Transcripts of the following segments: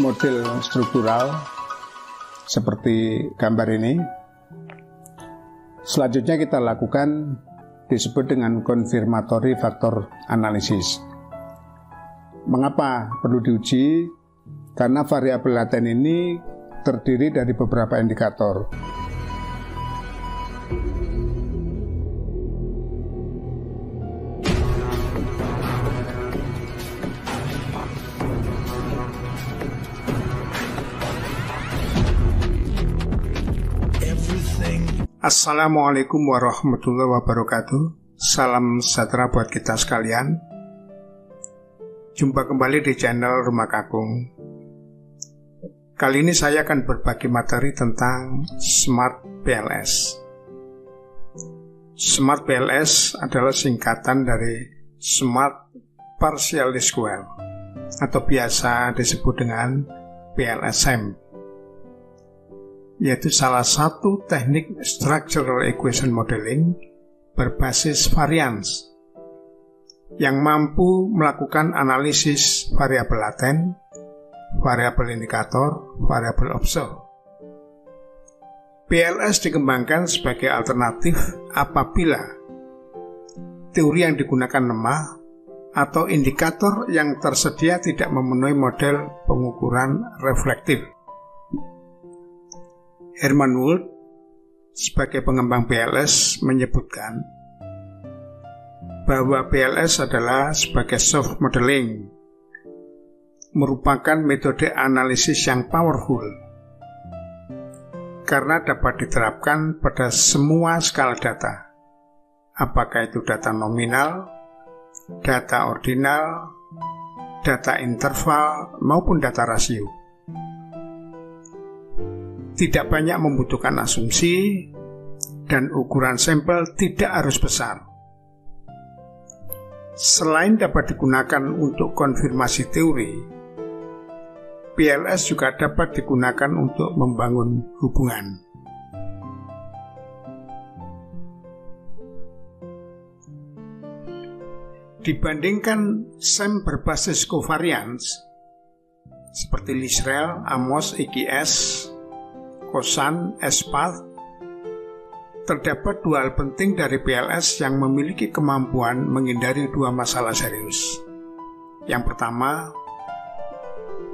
model struktural seperti gambar ini. Selanjutnya kita lakukan disebut dengan confirmatory factor analysis. Mengapa perlu diuji? Karena variabel laten ini terdiri dari beberapa indikator. Assalamualaikum warahmatullahi wabarakatuh. Salam sejahtera buat kita sekalian. Jumpa kembali di channel Rumah Kakung. Kali ini saya akan berbagi materi tentang Smart PLS. Smart PLS adalah singkatan dari Smart Partial Least Square atau biasa disebut dengan PLSM, yaitu salah satu teknik structural equation modeling berbasis variance yang mampu melakukan analisis variabel laten, variabel indikator, variabel observe. PLS dikembangkan sebagai alternatif apabila teori yang digunakan lemah atau indikator yang tersedia tidak memenuhi model pengukuran reflektif. Herman Wood sebagai pengembang PLS menyebutkan bahwa PLS adalah sebagai soft modeling, merupakan metode analisis yang powerful karena dapat diterapkan pada semua skala data, apakah itu data nominal, data ordinal, data interval, maupun data rasio. Tidak banyak membutuhkan asumsi, dan ukuran sampel tidak harus besar. Selain dapat digunakan untuk konfirmasi teori, PLS juga dapat digunakan untuk membangun hubungan. Dibandingkan SEM berbasis covariance seperti Lisrel, Amos, IGS, Kosan, SPath, terdapat dua hal penting dari PLS yang memiliki kemampuan menghindari dua masalah serius. Yang pertama,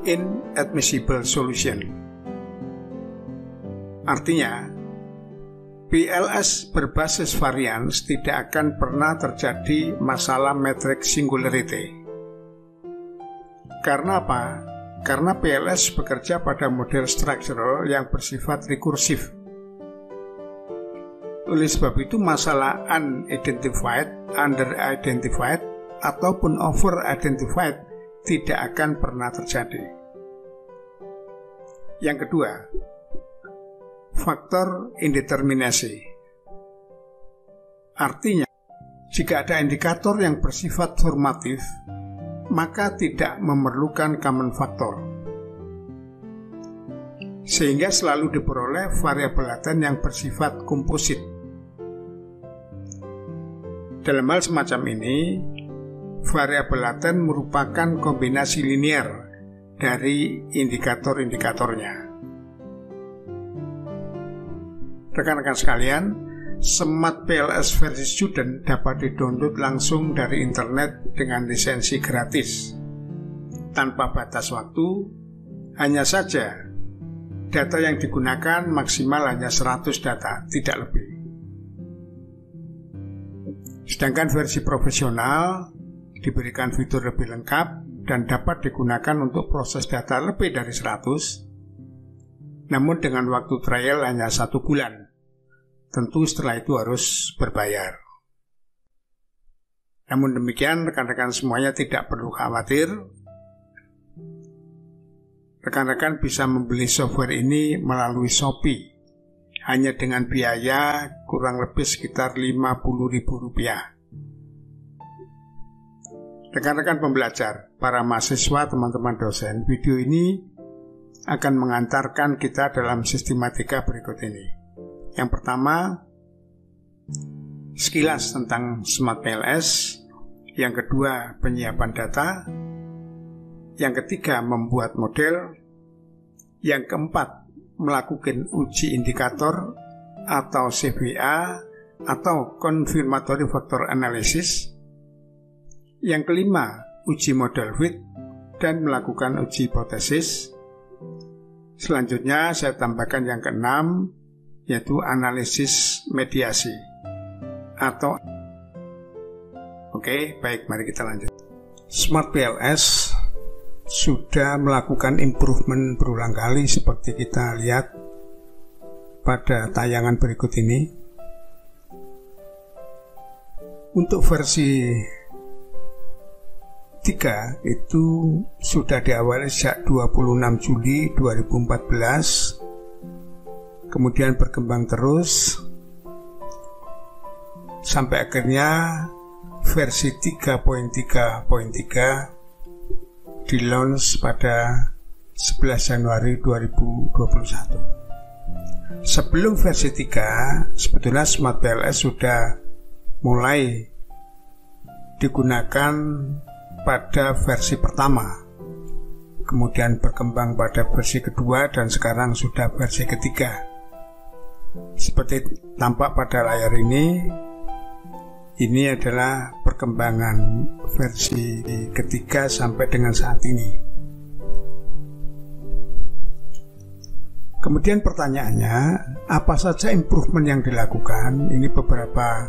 inadmissible solution. Artinya, PLS berbasis variance tidak akan pernah terjadi masalah metrik singularity. Karena apa? Karena PLS bekerja pada model structural yang bersifat rekursif. Oleh sebab itu masalah unidentified, under-identified, ataupun over-identified tidak akan pernah terjadi. Yang kedua, faktor indeterminasi. Artinya, jika ada indikator yang bersifat formatif, maka tidak memerlukan common factor, sehingga selalu diperoleh variabel laten yang bersifat komposit. Dalam hal semacam ini, variabel laten merupakan kombinasi linear dari indikator-indikatornya. Rekan-rekan sekalian, Smart PLS versi student dapat didownload langsung dari internet dengan lisensi gratis, tanpa batas waktu. Hanya saja data yang digunakan maksimal hanya 100 data, tidak lebih. Sedangkan versi profesional diberikan fitur lebih lengkap dan dapat digunakan untuk proses data lebih dari 100, namun dengan waktu trial hanya 1 bulan. Tentu setelah itu harus berbayar. Namun demikian, rekan-rekan semuanya tidak perlu khawatir. Rekan-rekan bisa membeli software ini melalui Shopee hanya dengan biaya kurang lebih sekitar Rp50.000. Rekan-rekan pembelajar, para mahasiswa, teman-teman dosen, video ini akan mengantarkan kita dalam sistematika berikut ini. Yang pertama, sekilas tentang Smart PLS. Yang kedua, penyiapan data. Yang ketiga, membuat model. Yang keempat, melakukan uji indikator atau CFA atau Confirmatory Factor Analysis. Yang kelima, uji model fit dan melakukan uji hipotesis. Selanjutnya saya tambahkan yang keenam, yaitu analisis mediasi atau Oke, baik, mari kita lanjut. Smart PLS sudah melakukan improvement berulang kali seperti kita lihat pada tayangan berikut ini. Untuk versi 3 itu sudah diawali sejak 26 Juli 2014, kemudian berkembang terus sampai akhirnya versi 3.3.3 di launch pada 11 Januari 2021. Sebelum versi 3, sebetulnya Smart PLS sudah mulai digunakan pada versi pertama, kemudian berkembang pada versi kedua, dan sekarang sudah versi ketiga. Seperti tampak pada layar ini adalah perkembangan versi ketiga sampai dengan saat ini. Kemudian pertanyaannya, apa saja improvement yang dilakukan? Ini beberapa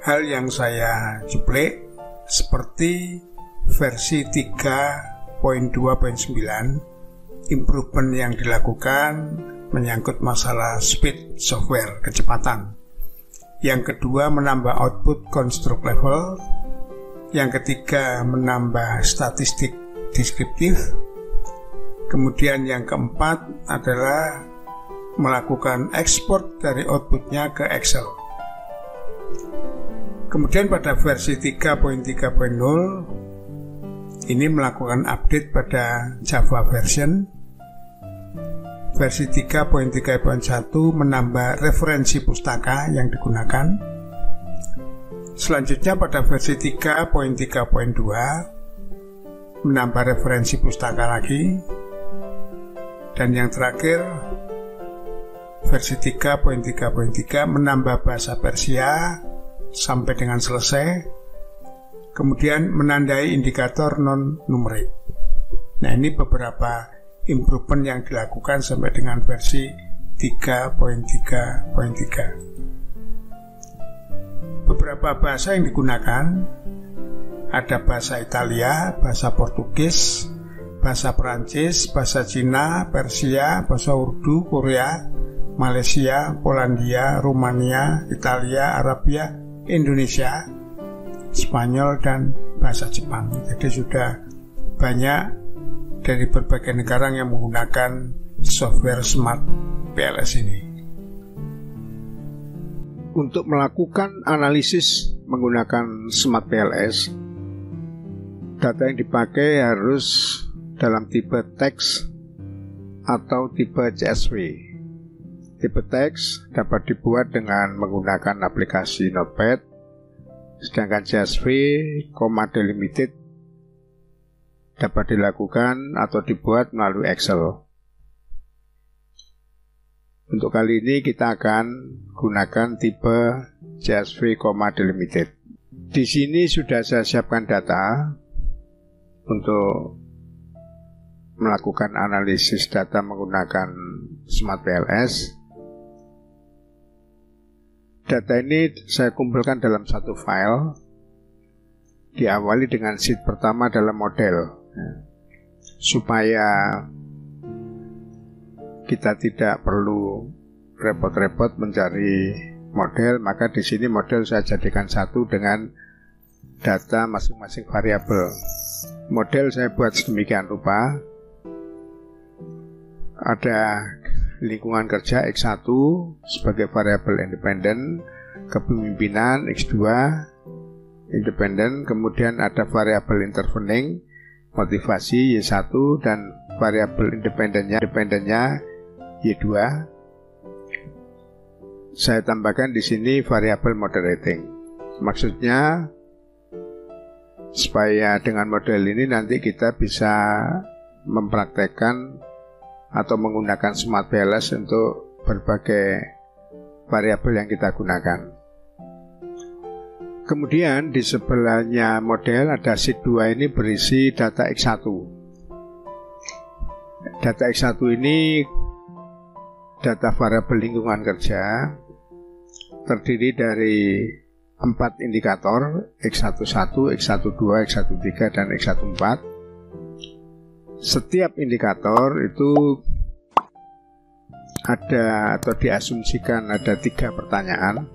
hal yang saya cuplik, seperti versi 3.2.9, improvement yang dilakukan menyangkut masalah speed software, kecepatan. Yang kedua, menambah output construct level. Yang ketiga, menambah statistik deskriptif. Kemudian yang keempat adalah melakukan ekspor dari outputnya ke Excel. Kemudian pada versi 3.3.0 ini melakukan update pada Java version. Versi 3.3.1 menambah referensi pustaka yang digunakan. Selanjutnya pada versi 3.3.2 menambah referensi pustaka lagi. Dan yang terakhir versi 3.3.3 menambah bahasa Persia sampai dengan selesai. Kemudian menandai indikator non-numerik. Nah, ini beberapa improvement yang dilakukan sampai dengan versi 3.3.3. Beberapa bahasa yang digunakan, ada bahasa Italia, bahasa Portugis, bahasa Perancis, bahasa Cina, Persia, bahasa Urdu, Korea, Malaysia, Polandia, Rumania, Italia, Arabia, Indonesia, Spanyol, dan bahasa Jepang. Jadi sudah banyak dari berbagai negara yang menggunakan software Smart PLS ini. Untuk melakukan analisis menggunakan Smart PLS, data yang dipakai harus dalam tipe teks atau tipe CSV. Tipe teks dapat dibuat dengan menggunakan aplikasi Notepad, sedangkan CSV, delimited dapat dilakukan atau dibuat melalui Excel. Untuk kali ini kita akan gunakan tipe CSV, delimited. Di sini sudah saya siapkan data untuk melakukan analisis data menggunakan Smart PLS. Data ini saya kumpulkan dalam satu file. Diawali dengan sheet pertama dalam model. Supaya kita tidak perlu repot-repot mencari model, maka di sini model saya jadikan satu dengan data masing-masing variabel. Model saya buat sedemikian rupa. Ada lingkungan kerja X1 sebagai variabel independen, kepemimpinan X2 independen, kemudian ada variabel intervening, motivasi Y1, dan variabel independennya Y2. Saya tambahkan di sini variabel moderating. Maksudnya supaya dengan model ini nanti kita bisa mempraktekkan atau menggunakan Smart PLS untuk berbagai variabel yang kita gunakan. Kemudian di sebelahnya model ada sheet 2 ini berisi data X1. Data X1 ini data variabel lingkungan kerja, terdiri dari 4 indikator, X11, X12, X13, dan X14. Setiap indikator itu ada atau diasumsikan ada 3 pertanyaan,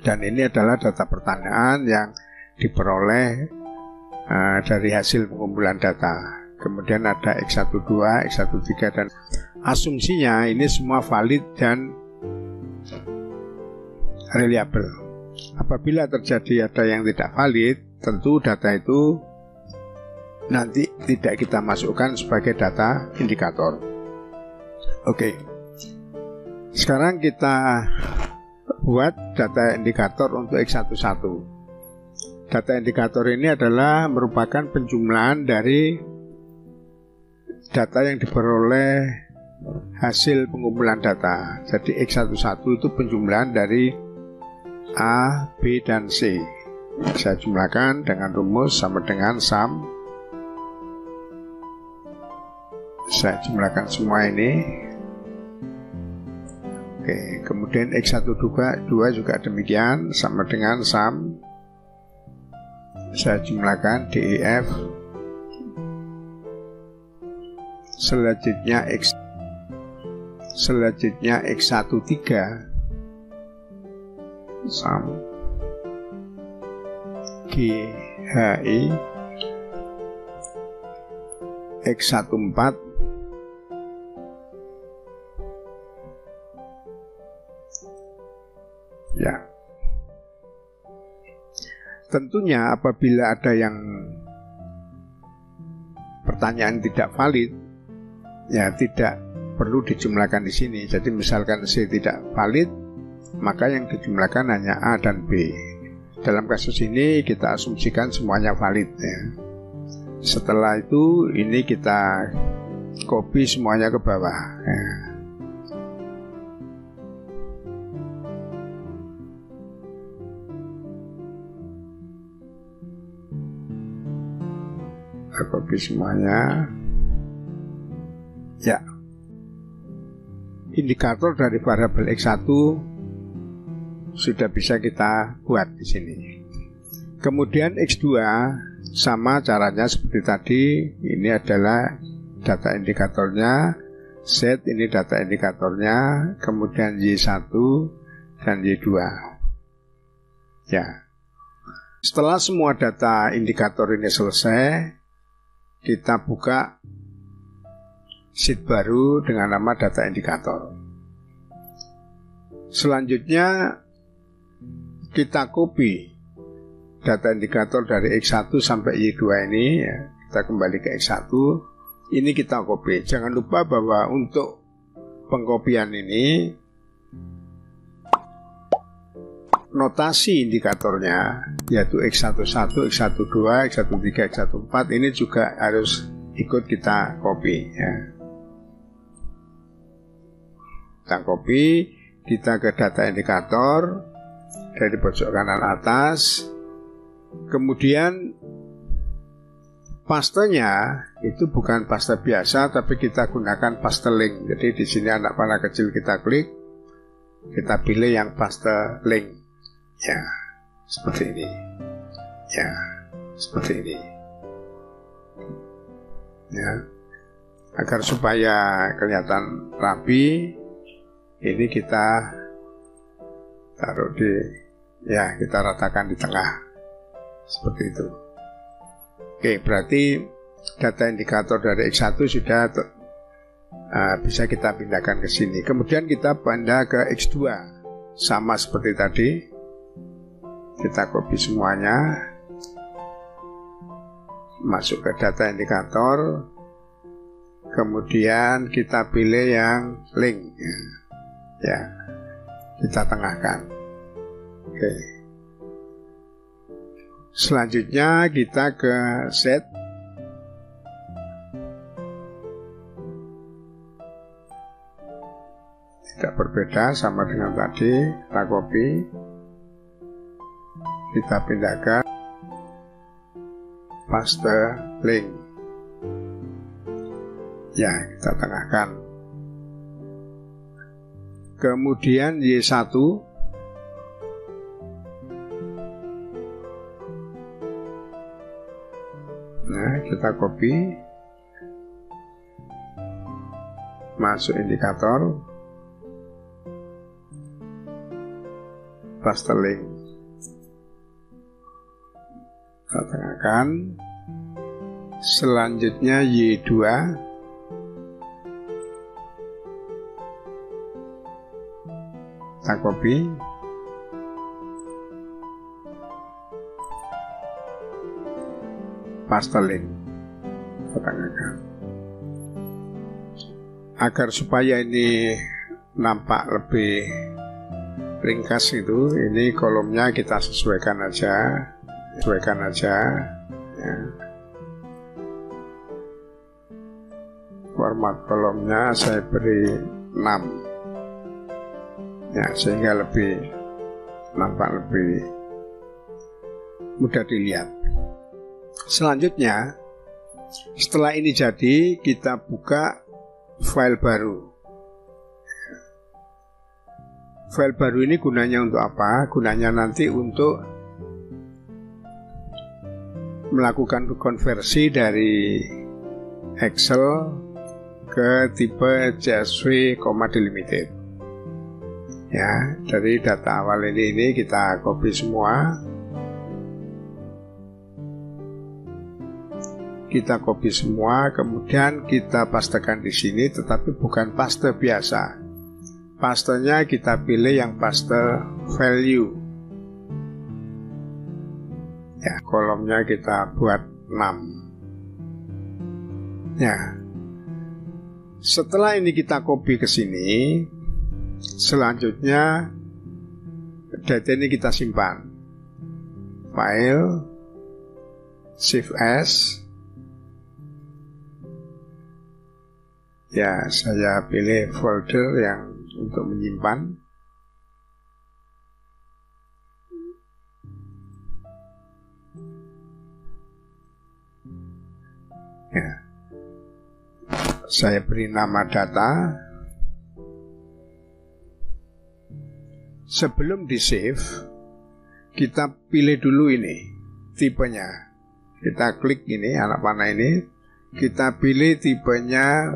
dan ini adalah data pertanyaan yang diperoleh dari hasil pengumpulan data. Kemudian ada X12, X13, dan asumsinya ini semua valid dan reliable. Apabila terjadi ada yang tidak valid, tentu data itu nanti tidak kita masukkan sebagai data indikator. Oke. Sekarang kita buat data indikator untuk X11. Data indikator ini adalah merupakan penjumlahan dari data yang diperoleh hasil pengumpulan data. Jadi X11 itu penjumlahan dari A, B, dan C. Saya jumlahkan dengan rumus sama dengan sum. Saya jumlahkan semua ini. Oke, kemudian X12 juga demikian, sama dengan sum. Saya jumlahkan DEF. Selanjutnya X13 sum GHI. X14 ya. Tentunya apabila ada yang pertanyaan tidak valid, ya tidak perlu dijumlahkan di sini. Jadi misalkan C tidak valid, maka yang dijumlahkan hanya A dan B. Dalam kasus ini kita asumsikan semuanya valid ya. Setelah itu ini kita copy semuanya ke bawah ya. Copy semuanya ya. Indikator dari variabel X1 sudah bisa kita buat di sini. Kemudian X2 sama caranya seperti tadi. Ini adalah data indikatornya, set ini data indikatornya, kemudian Y1 dan Y2 ya. Setelah semua data indikator ini selesai, kita buka sheet baru dengan nama data indikator. Selanjutnya kita copy data indikator dari X1 sampai Y2 ini ya. Kita kembali ke X1. Ini kita copy. Jangan lupa bahwa untuk pengkopian ini notasi indikatornya yaitu X11, X12, X13, X14 ini juga harus ikut kita copy ya. Kita copy, kita ke data indikator dari pojok kanan atas. Kemudian pastenya itu bukan paste biasa, tapi kita gunakan paste link. Jadi di sini anak panah kecil kita klik, kita pilih yang paste link. Ya, seperti ini. Ya, seperti ini. Ya, agar supaya kelihatan rapi, ini kita taruh di, ya kita ratakan di tengah, seperti itu. Oke, berarti data indikator dari X1 sudah bisa kita pindahkan ke sini. Kemudian kita pindah ke X2, sama seperti tadi. Kita copy semuanya, masuk ke data indikator, kemudian kita pilih yang link ya, kita tengahkan. Oke. Selanjutnya kita ke set tidak berbeda, sama dengan tadi. Kita copy, kita pindahkan, paste link. Ya, kita tengahkan. Kemudian Y1, nah kita copy, masuk indikator, paste link, kita tengahkan. Selanjutnya Y2, kita copy, paste link, kita tengahkan. Agar supaya ini nampak lebih ringkas itu, ini kolomnya kita sesuaikan aja ya. Format kolomnya saya beri 6 ya, sehingga lebih nampak lebih mudah dilihat. Selanjutnya, setelah ini jadi, kita buka file baru. File baru ini gunanya untuk apa? Gunanya nanti untuk melakukan konversi dari Excel ke tipe CSV, delimited. Ya, dari data awal ini kita copy semua. Kita copy semua, kemudian kita pastekan di sini, tetapi bukan paste biasa. Pastenya kita pilih yang paste value. Ya, kolomnya kita buat 6. Ya. Setelah ini kita copy ke sini, selanjutnya data ini kita simpan. File, save as. Ya, saya pilih folder yang untuk menyimpan. Ya. Saya beri nama data. Sebelum di save, kita pilih dulu ini tipenya. Kita klik ini anak panah ini, kita pilih tipenya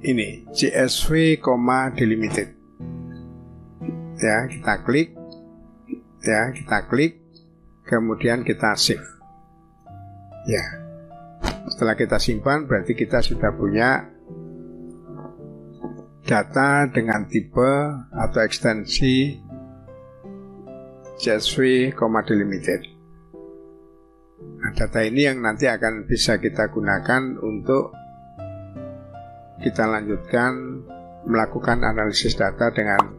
ini CSV, delimited. Ya, kita klik, kemudian kita save. Ya, setelah kita simpan, berarti kita sudah punya data dengan tipe atau ekstensi CSV, delimited. Nah, data ini yang nanti akan bisa kita gunakan untuk kita lanjutkan melakukan analisis data dengan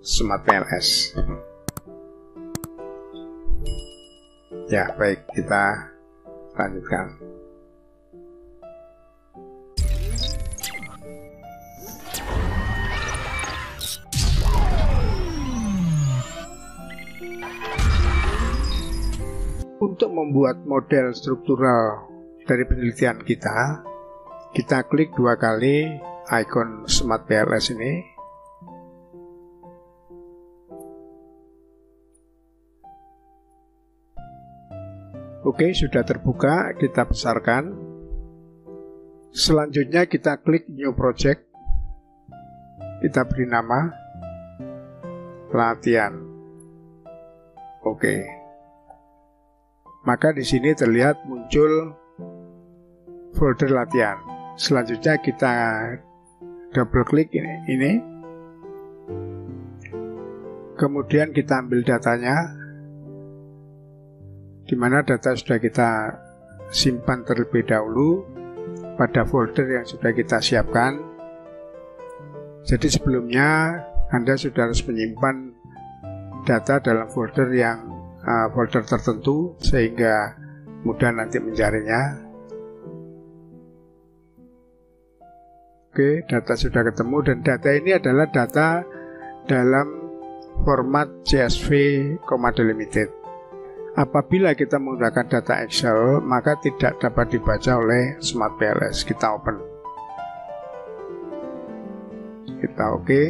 Smart PLS. Ya, baik, kita lanjutkan. Untuk membuat model struktural dari penelitian kita klik 2 kali ikon Smart PLS ini. Oke, sudah terbuka, kita besarkan. Selanjutnya kita klik New Project. Kita beri nama latihan. Oke. Maka di sini terlihat muncul folder latihan. Selanjutnya kita double klik ini. Kemudian kita ambil datanya, di mana data sudah kita simpan terlebih dahulu pada folder yang sudah kita siapkan. Jadi sebelumnya Anda sudah harus menyimpan data dalam folder yang folder tertentu sehingga mudah nanti mencarinya. Oke, data sudah ketemu dan data ini adalah data dalam format CSV, delimited. Apabila kita menggunakan data Excel, maka tidak dapat dibaca oleh Smart PLS. Kita open. Kita oke.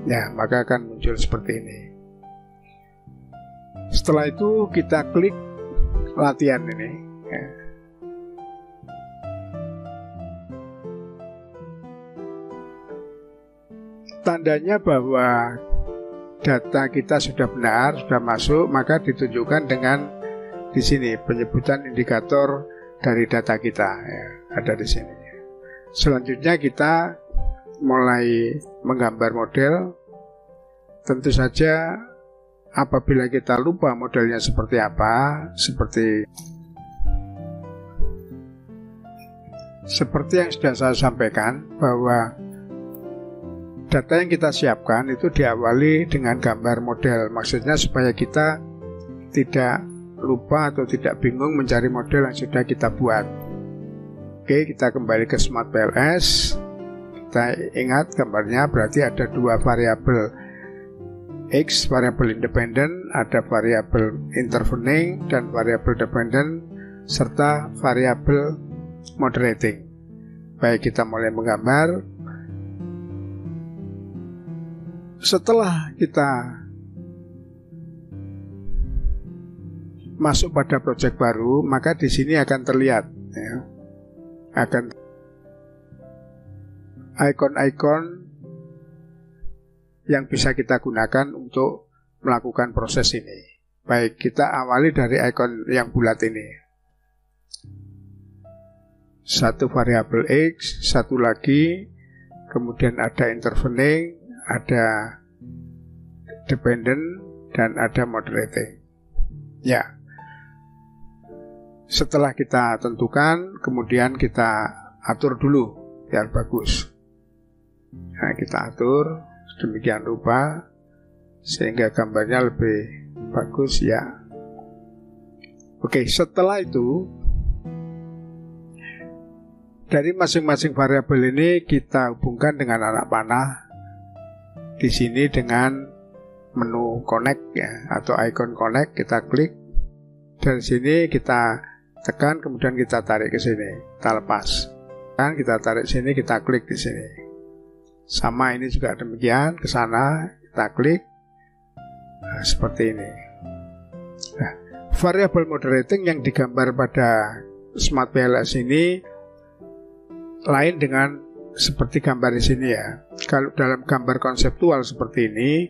Ya, maka akan muncul seperti ini. Setelah itu kita klik latihan ini. Ya. Tandanya bahwa data kita sudah benar, sudah masuk, maka ditunjukkan dengan di sini penyebutan indikator dari data kita, ya, ada di sini. Selanjutnya kita mulai menggambar model. Tentu saja apabila kita lupa modelnya seperti apa, seperti yang sudah saya sampaikan, bahwa data yang kita siapkan itu diawali dengan gambar model. Maksudnya supaya kita tidak lupa atau tidak bingung mencari model yang sudah kita buat. Oke, kita kembali ke Smart PLS. Kita ingat gambarnya berarti ada dua variabel X, variabel independen, ada variabel intervening dan variabel dependent, serta variabel moderating. Baik, kita mulai menggambar. Setelah kita masuk pada proyek baru, maka di sini akan terlihat, ya, akan ikon-ikon yang bisa kita gunakan untuk melakukan proses ini. Baik, kita awali dari ikon yang bulat ini. Satu variabel X, satu lagi, kemudian ada intervening, ada dependent, dan ada moderating. Ya. Setelah kita tentukan, kemudian kita atur dulu biar bagus. Nah, kita atur sedemikian rupa sehingga gambarnya lebih bagus, ya. Oke, setelah itu dari masing-masing variabel ini kita hubungkan dengan anak panah. Di sini dengan menu connect, ya, atau icon connect, kita klik. Dari sini kita tekan, kemudian kita tarik ke sini, kita lepas. Dan kita tarik sini, kita klik di sini. Sama ini juga demikian, ke sana kita klik. Nah, seperti ini. Nah, variabel moderating yang digambar pada Smart PLS ini lain dengan seperti gambar di sini, ya. Kalau dalam gambar konseptual seperti ini,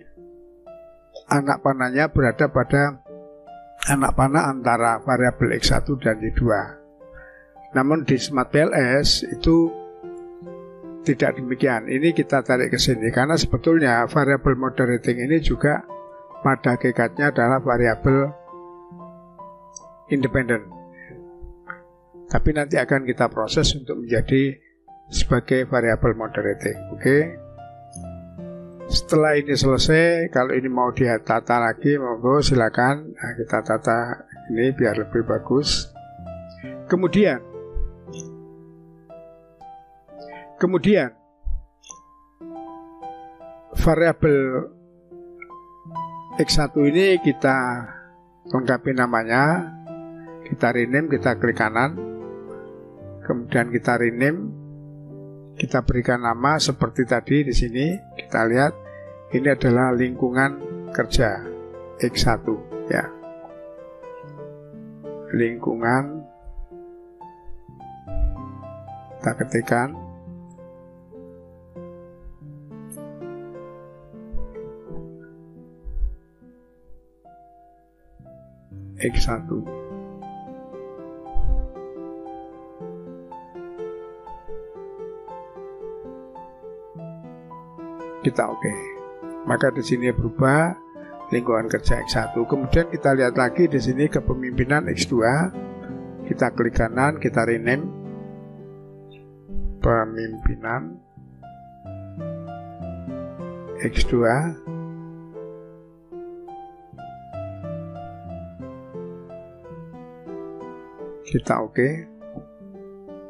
anak panahnya berada pada anak panah antara variabel X1 dan Y2. Namun di Smart PLS itu tidak demikian. Ini kita tarik ke sini karena sebetulnya variabel moderating ini juga pada hakikatnya adalah variabel independen. Tapi nanti akan kita proses untuk menjadi sebagai variabel moderating. Oke. Setelah ini selesai, kalau ini mau ditata lagi, monggo silakan. Nah, kita tata ini biar lebih bagus. Kemudian variabel X1 ini kita lengkapi namanya, kita rename, kita klik kanan, kemudian kita rename, kita berikan nama seperti tadi di sini. Kita lihat ini adalah lingkungan kerja X1, ya. Lingkungan, kita ketikkan. X1. Kita oke. Maka di sini berubah lingkungan kerja X1. Kemudian kita lihat lagi di sini kepemimpinan X2. Kita klik kanan, kita rename pemimpinan X2. Kita oke.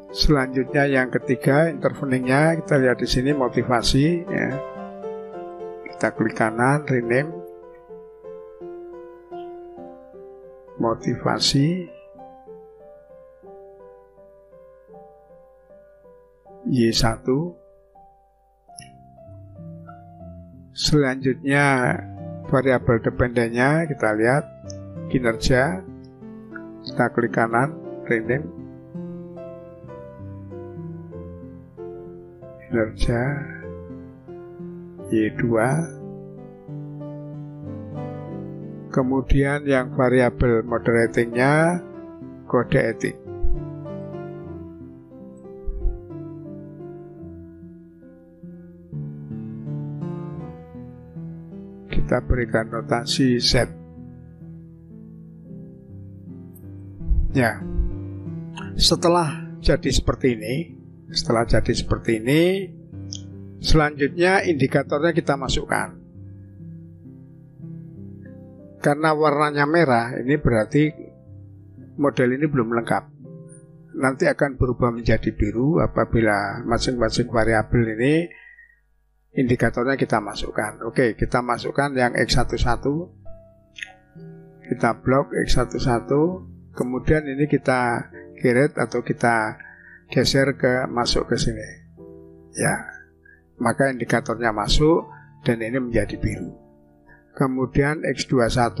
Selanjutnya yang ketiga, interveningnya kita lihat di sini motivasi ya. Kita klik kanan, rename motivasi Y1. Selanjutnya variabel dependennya kita lihat kinerja, kita klik kanan, rename kinerja Y2. Kemudian yang variabel moderatingnya kode etik. Kita berikan notasi set. Ya, setelah jadi seperti ini, selanjutnya indikatornya kita masukkan. Karena warnanya merah, ini berarti model ini belum lengkap. Nanti akan berubah menjadi biru apabila masing-masing variabel ini indikatornya kita masukkan. Oke, kita masukkan yang X11, kita blok X11, kemudian ini kita create atau kita geser masuk ke sini. Ya, maka indikatornya masuk dan ini menjadi biru. Kemudian X21,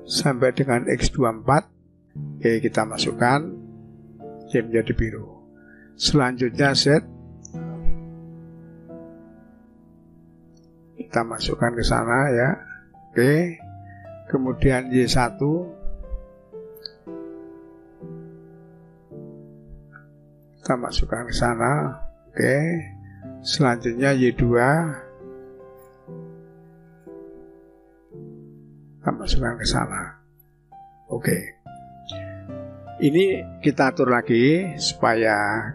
sampai dengan X24, oke, kita masukkan. Dia menjadi biru. Selanjutnya Z, kita masukkan ke sana ya. Oke. Kemudian Y1, kita masukkan ke sana. Oke. Selanjutnya Y2, kita masukkan ke sana. Oke. Ini kita atur lagi supaya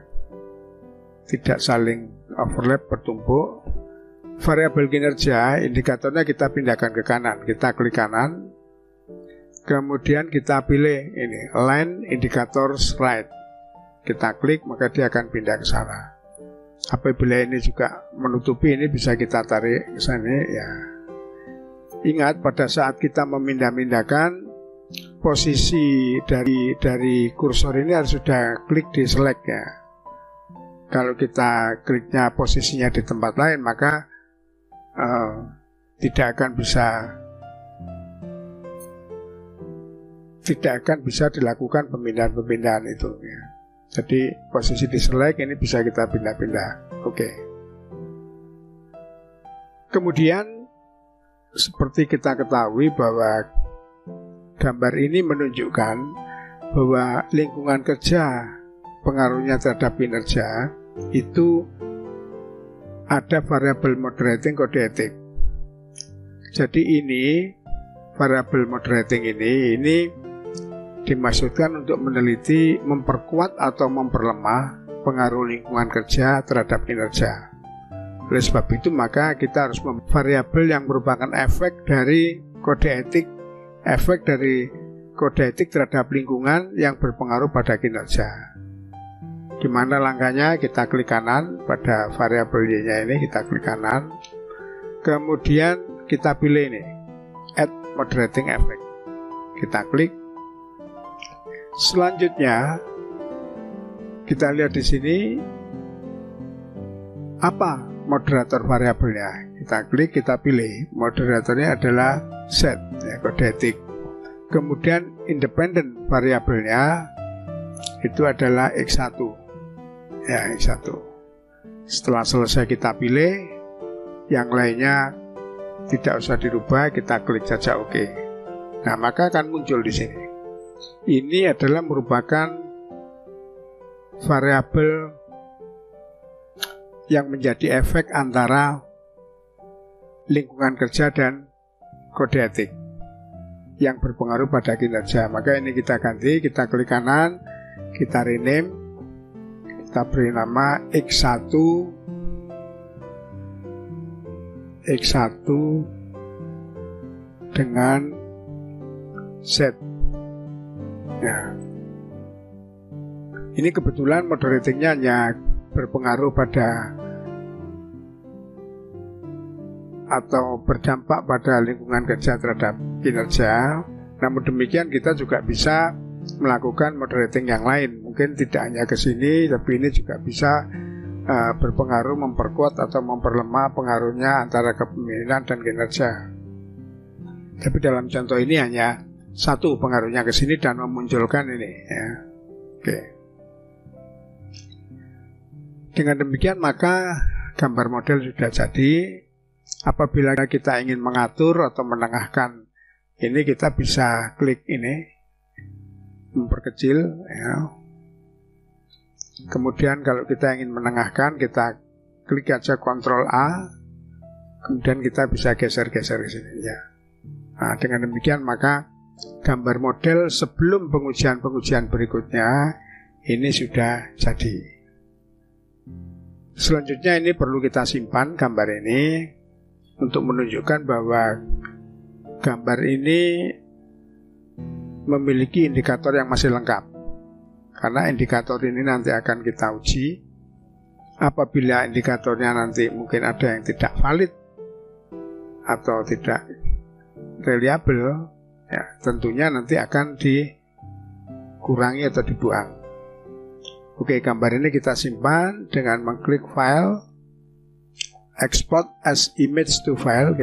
tidak saling overlap, bertumpuk. Variabel kinerja, indikatornya kita pindahkan ke kanan. Kita klik kanan, kemudian kita pilih ini, Align Indicators Right. Kita klik, maka dia akan pindah ke sana. Apabila ini juga menutupi, ini bisa kita tarik ke sini ya. Ingat, pada saat kita memindah-mindahkan, posisi dari kursor ini harus sudah klik di select ya. Kalau kita kliknya posisinya di tempat lain, maka tidak akan bisa dilakukan pemindahan itu ya. Jadi posisi di select ini bisa kita pindah-pindah. Oke. Kemudian seperti kita ketahui bahwa gambar ini menunjukkan bahwa lingkungan kerja pengaruhnya terhadap kinerja itu ada variabel moderating kode etik. Jadi ini variabel moderating ini dimaksudkan untuk meneliti, memperkuat atau memperlemah pengaruh lingkungan kerja terhadap kinerja. Oleh sebab itu maka kita harus variabel yang merupakan efek dari kode etik terhadap lingkungan yang berpengaruh pada kinerja. Gimana langkahnya? Kita klik kanan pada variabel Y-nya ini, kita klik kanan. Kemudian kita pilih ini, Add Moderating Effect. Kita klik. Selanjutnya kita lihat di sini apa moderator variabelnya. Kita klik, kita pilih. Moderatornya adalah set, ya, kode etik. Kemudian independent variabelnya itu adalah X1. Ya, X1. Setelah selesai kita pilih, yang lainnya tidak usah dirubah, kita klik saja OK. Nah, maka akan muncul di sini. Ini adalah merupakan variabel yang menjadi efek antara lingkungan kerja dan kode etik yang berpengaruh pada kinerja. Maka ini kita ganti, kita klik kanan, kita rename, kita beri nama X1 dengan Z. Ya. Ini kebetulan moderatingnya hanya berpengaruh pada atau berdampak pada lingkungan kerja terhadap kinerja. Namun demikian kita juga bisa melakukan moderating yang lain. Mungkin tidak hanya ke sini, tapi ini juga bisa berpengaruh memperkuat atau memperlemah pengaruhnya antara kepemimpinan dan kinerja. Tapi dalam contoh ini hanya satu pengaruhnya ke sini dan memunculkan ini. Ya. Oke. Dengan demikian maka gambar model sudah jadi. Apabila kita ingin mengatur atau menengahkan ini, kita bisa klik ini, memperkecil ya. Kemudian kalau kita ingin menengahkan, kita klik aja Ctrl A, kemudian kita bisa geser-geser ke sini ya. Nah, dengan demikian maka gambar model sebelum pengujian-pengujian berikutnya ini sudah jadi. Selanjutnya ini perlu kita simpan gambar ini untuk menunjukkan bahwa gambar ini memiliki indikator yang masih lengkap. Karena indikator ini nanti akan kita uji. Apabila indikatornya nanti mungkin ada yang tidak valid atau tidak reliable, ya, tentunya nanti akan dikurangi atau dibuang. Oke, gambar ini kita simpan dengan mengklik file, export as image to file.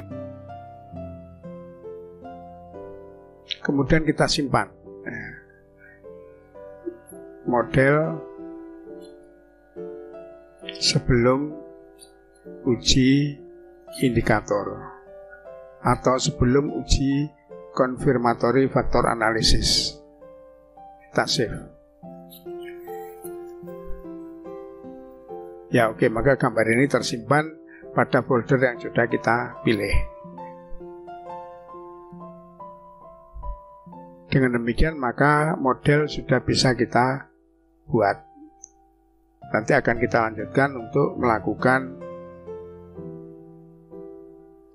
Kemudian kita simpan model sebelum uji indikator atau sebelum uji confirmatory factor analysis. Kita save. Ya, oke, maka gambar ini tersimpan pada folder yang sudah kita pilih. Dengan demikian maka model sudah bisa kita buat. Nanti akan kita lanjutkan untuk melakukan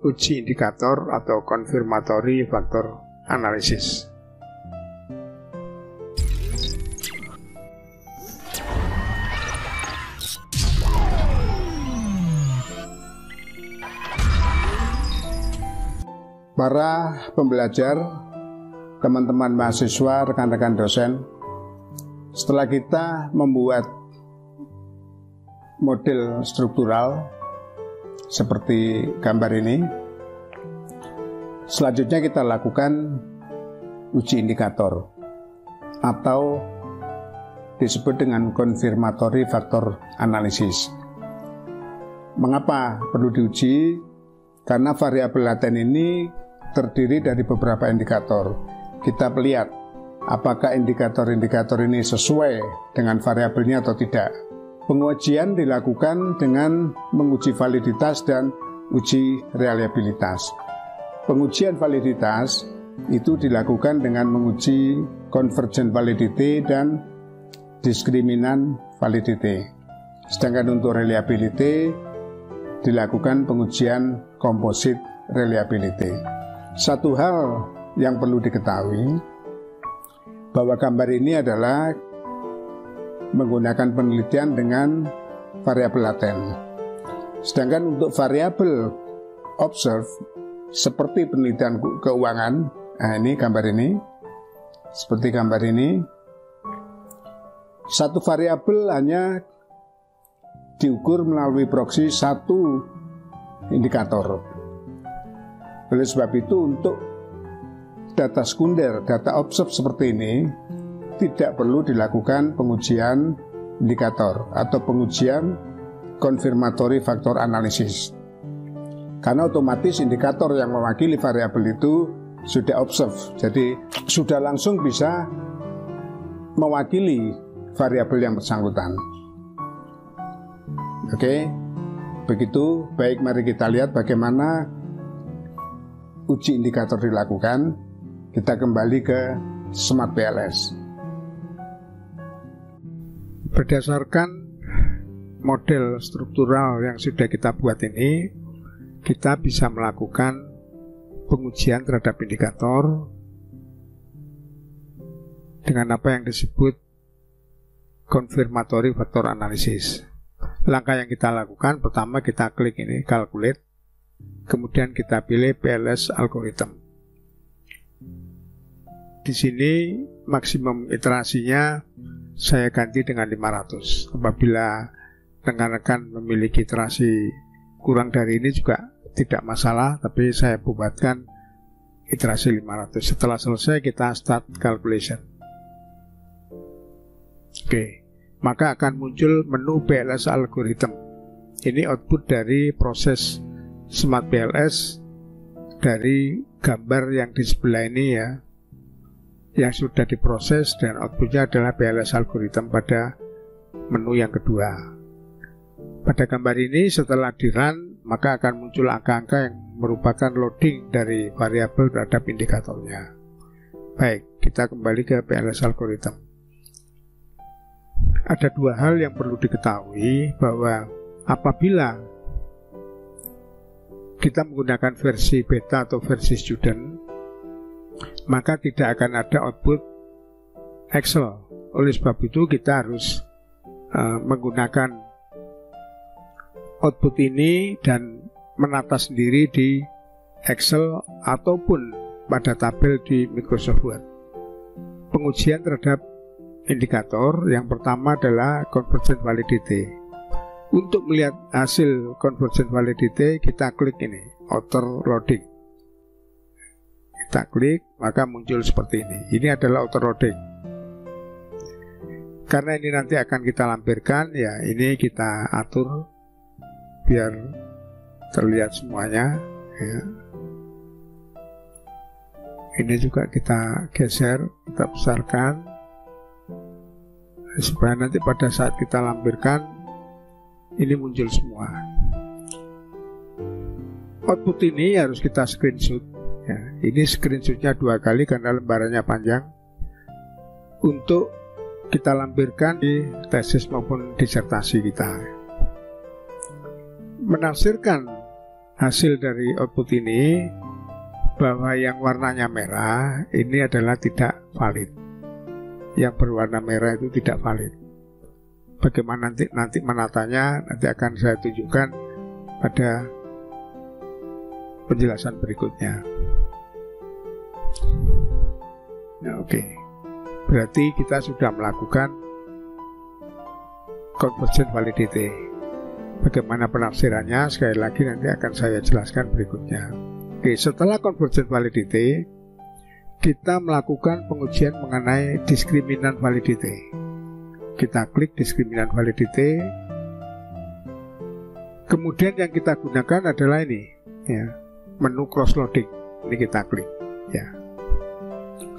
uji indikator atau confirmatory factor analysis. Para pembelajar, teman-teman mahasiswa, rekan-rekan dosen, setelah kita membuat model struktural seperti gambar ini, selanjutnya kita lakukan uji indikator atau disebut dengan confirmatory factor analysis. Mengapa perlu diuji? Karena variabel laten ini terdiri dari beberapa indikator. Kita melihat apakah indikator-indikator ini sesuai dengan variabelnya atau tidak. Pengujian dilakukan dengan menguji validitas dan uji reliabilitas. Pengujian validitas itu dilakukan dengan menguji convergent validity dan diskriminan validity. Sedangkan untuk reliability dilakukan pengujian composite reliability. Satu hal yang perlu diketahui bahwa gambar ini adalah menggunakan penelitian dengan variabel laten. Sedangkan untuk variabel observe seperti penelitian keuangan, nah ini gambar ini, seperti gambar ini, satu variabel hanya diukur melalui proksi satu indikator. Oleh sebab itu untuk data sekunder, data observe seperti ini tidak perlu dilakukan pengujian indikator atau pengujian confirmatory factor analysis. Karena otomatis indikator yang mewakili variabel itu sudah observe, jadi sudah langsung bisa mewakili variabel yang bersangkutan. Oke, begitu. Baik, mari kita lihat bagaimana uji indikator dilakukan. Kita kembali ke Smart PLS. Berdasarkan model struktural yang sudah kita buat ini, kita bisa melakukan pengujian terhadap indikator dengan apa yang disebut confirmatory factor analysis. Langkah yang kita lakukan, pertama kita klik ini, calculate, kemudian kita pilih PLS algorithm. Di sini maksimum iterasinya saya ganti dengan 500. Apabila rekan-rekan memiliki iterasi kurang dari ini juga tidak masalah, tapi saya buatkan iterasi 500. Setelah selesai kita start calculation. Oke, maka akan muncul menu PLS algorithm. Ini output dari proses Smart PLS dari gambar yang di sebelah ini ya, yang sudah diproses, dan outputnya adalah PLS algorithm pada menu yang kedua. Pada gambar ini setelah di-run, maka akan muncul angka-angka yang merupakan loading dari variabel terhadap indikatornya. Baik, kita kembali ke PLS algorithm. Ada dua hal yang perlu diketahui, bahwa apabila kita menggunakan versi beta atau versi student, maka tidak akan ada output Excel. Oleh sebab itu kita harus menggunakan output ini dan menata sendiri di Excel ataupun pada tabel di Microsoft Word. Pengujian terhadap indikator yang pertama adalah convergent validity. Untuk melihat hasil convergent validity, kita klik ini, outer loading. Kita klik, maka muncul seperti ini. Ini adalah outer loading. Karena ini nanti akan kita lampirkan, ya ini kita atur biar terlihat semuanya. Ya. Ini juga kita geser, kita besarkan, supaya nanti pada saat kita lampirkan, ini muncul semua. Output ini harus kita screenshot. Ya, ini screenshotnya 2 kali karena lembarannya panjang, untuk kita lampirkan di tesis maupun disertasi kita. Menafsirkan hasil dari output ini, bahwa yang warnanya merah ini adalah tidak valid. Yang berwarna merah itu tidak valid. Bagaimana nanti menatanya, nanti akan saya tunjukkan pada penjelasan berikutnya. Nah, oke. Berarti kita sudah melakukan convergent validity. Bagaimana penafsirannya, sekali lagi nanti akan saya jelaskan berikutnya. Oke, setelah convergent validity, kita melakukan pengujian mengenai discriminant validity. Kita klik discriminant validity. Kemudian yang kita gunakan adalah ini, ya, menu cross loading. Ini kita klik, ya.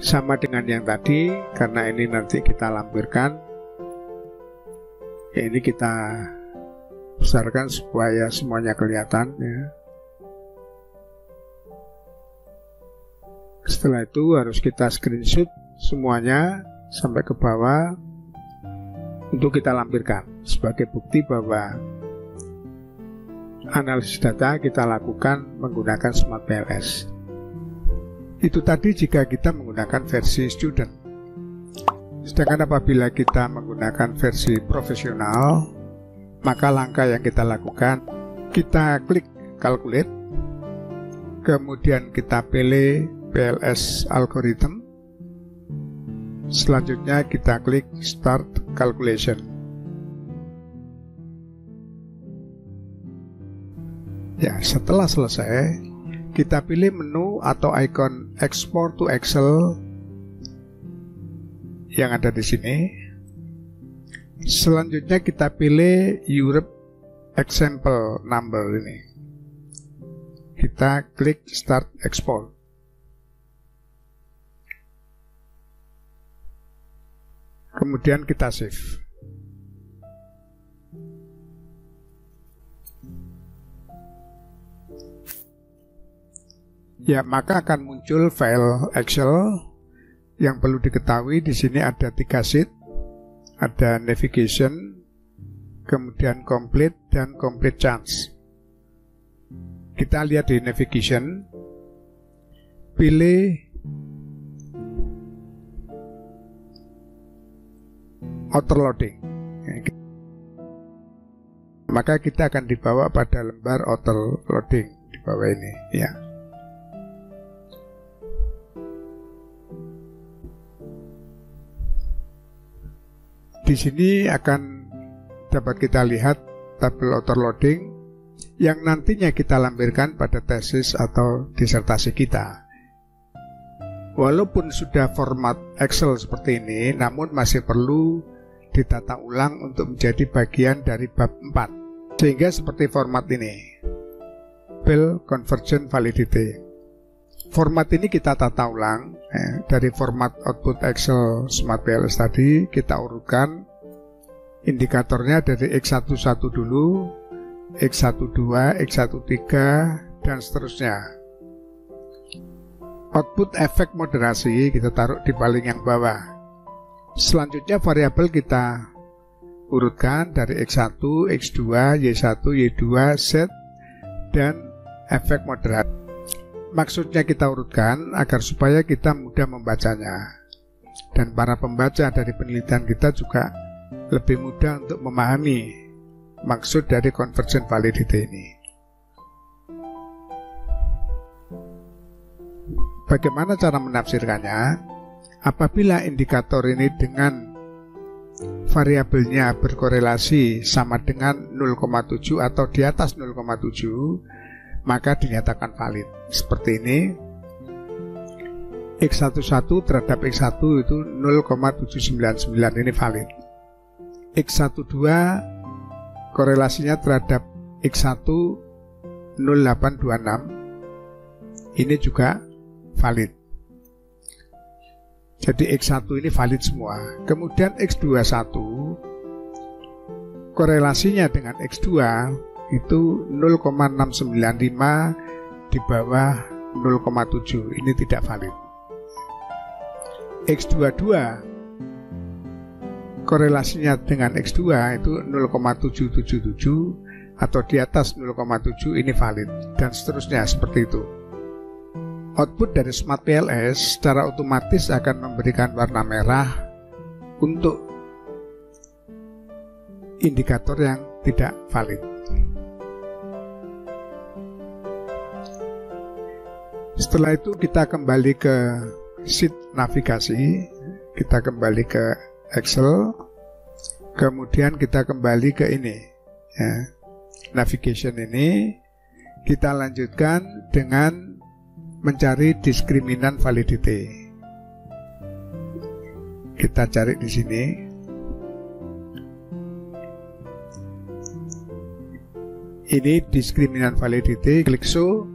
Sama dengan yang tadi, karena ini nanti kita lampirkan. Ya, ini kita besarkan supaya semuanya kelihatan, ya. Setelah itu harus kita screenshot semuanya sampai ke bawah untuk kita lampirkan sebagai bukti bahwa analisis data kita lakukan menggunakan Smart PLS. Itu tadi jika kita menggunakan versi student. Sedangkan apabila kita menggunakan versi profesional, maka langkah yang kita lakukan, kita klik calculate, kemudian kita pilih PLS algorithm, selanjutnya kita klik start calculation. Ya, setelah selesai, kita pilih menu atau icon export to Excel yang ada di sini. Selanjutnya kita pilih Europe example number ini. Kita klik start export. Kemudian kita save. Ya, maka akan muncul file Excel. Yang perlu diketahui di sini ada 3 sheet, ada navigation, kemudian complete dan complete chance. Kita lihat di navigation, pilih loading. Maka kita akan dibawa pada lembar auto loading di bawah ini, ya. Di sini akan dapat kita lihat tabel auto loading yang nantinya kita lampirkan pada tesis atau disertasi kita. Walaupun sudah format Excel seperti ini, namun masih perlu ditata ulang untuk menjadi bagian dari bab 4. Sehingga seperti format ini, Bill Conversion Validity. Format ini kita tata ulang, dari format output Excel Smart PLS tadi, kita urutkan indikatornya dari X11 dulu, X12, X13, dan seterusnya. Output efek moderasi kita taruh di paling yang bawah. Selanjutnya variabel kita urutkan dari X1, X2, Y1, Y2, Z, dan efek moderat. Maksudnya kita urutkan agar supaya kita mudah membacanya. Dan para pembaca dari penelitian kita juga lebih mudah untuk memahami maksud dari conversion validity ini. Bagaimana cara menafsirkannya? Apabila indikator ini dengan variabelnya berkorelasi sama dengan 0,7 atau di atas 0,7, maka dinyatakan valid. Seperti ini, X11 terhadap X1 itu 0,799, ini valid. X12 korelasinya terhadap X1 0,826, ini juga valid. Jadi X1 ini valid semua. Kemudian X21 korelasinya dengan X2 itu 0,695 di bawah 0,7, ini tidak valid. X22 korelasinya dengan X2 itu 0,777 atau di atas 0,7, ini valid, dan seterusnya seperti itu. Output dari Smart PLS secara otomatis akan memberikan warna merah untuk indikator yang tidak valid. Setelah itu kita kembali ke sheet navigasi, kita kembali ke Excel, kemudian kita kembali ke ini, ya, navigation ini, kita lanjutkan dengan mencari diskriminan validity. Kita cari di sini. Ini diskriminan validity, klik show.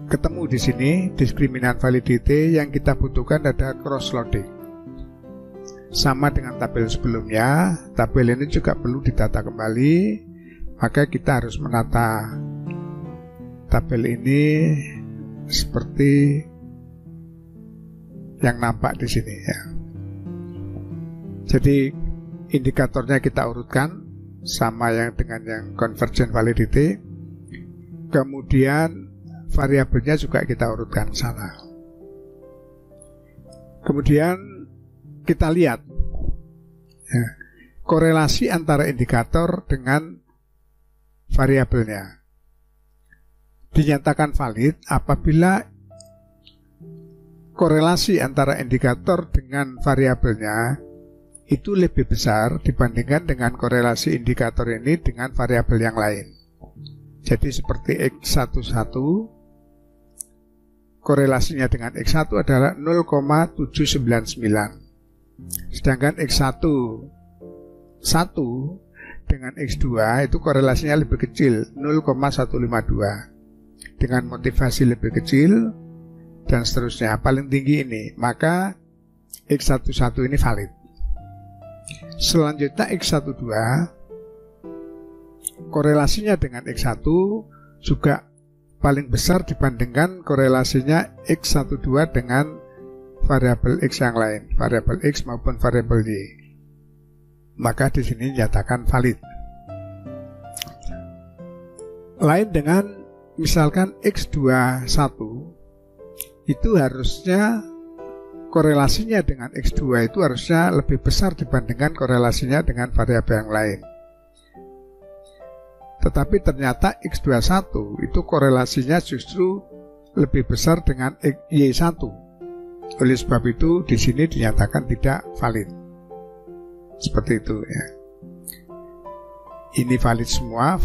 Ketemu di sini diskriminan validity. Yang kita butuhkan adalah cross loading. Sama dengan tabel sebelumnya, tabel ini juga perlu ditata kembali. Maka kita harus menata tabel ini seperti yang nampak di sini, ya. Jadi indikatornya kita urutkan sama yang dengan yang conversion validity. Kemudian variabelnya juga kita urutkan sana. Kemudian kita lihat, ya, korelasi antara indikator dengan variabelnya. Dinyatakan valid apabila korelasi antara indikator dengan variabelnya itu lebih besar dibandingkan dengan korelasi indikator ini dengan variabel yang lain. Jadi seperti X11, korelasinya dengan X1 adalah 0,799. Sedangkan X1 dengan X2 itu korelasinya lebih kecil, 0,152. Dengan motivasi lebih kecil dan seterusnya, paling tinggi ini, maka X11 ini valid. Selanjutnya X12 korelasinya dengan X1 juga paling besar dibandingkan korelasinya X12 dengan variabel X yang lain, variabel X maupun variabel Y. Maka di sini dinyatakan valid. Lain dengan misalkan X21 itu harusnya korelasinya dengan X2 itu harusnya lebih besar dibandingkan korelasinya dengan variabel yang lain. Tetapi ternyata X21 itu korelasinya justru lebih besar dengan Y1. Oleh sebab itu di sini dinyatakan tidak valid. Seperti itu ya. Ini valid semua.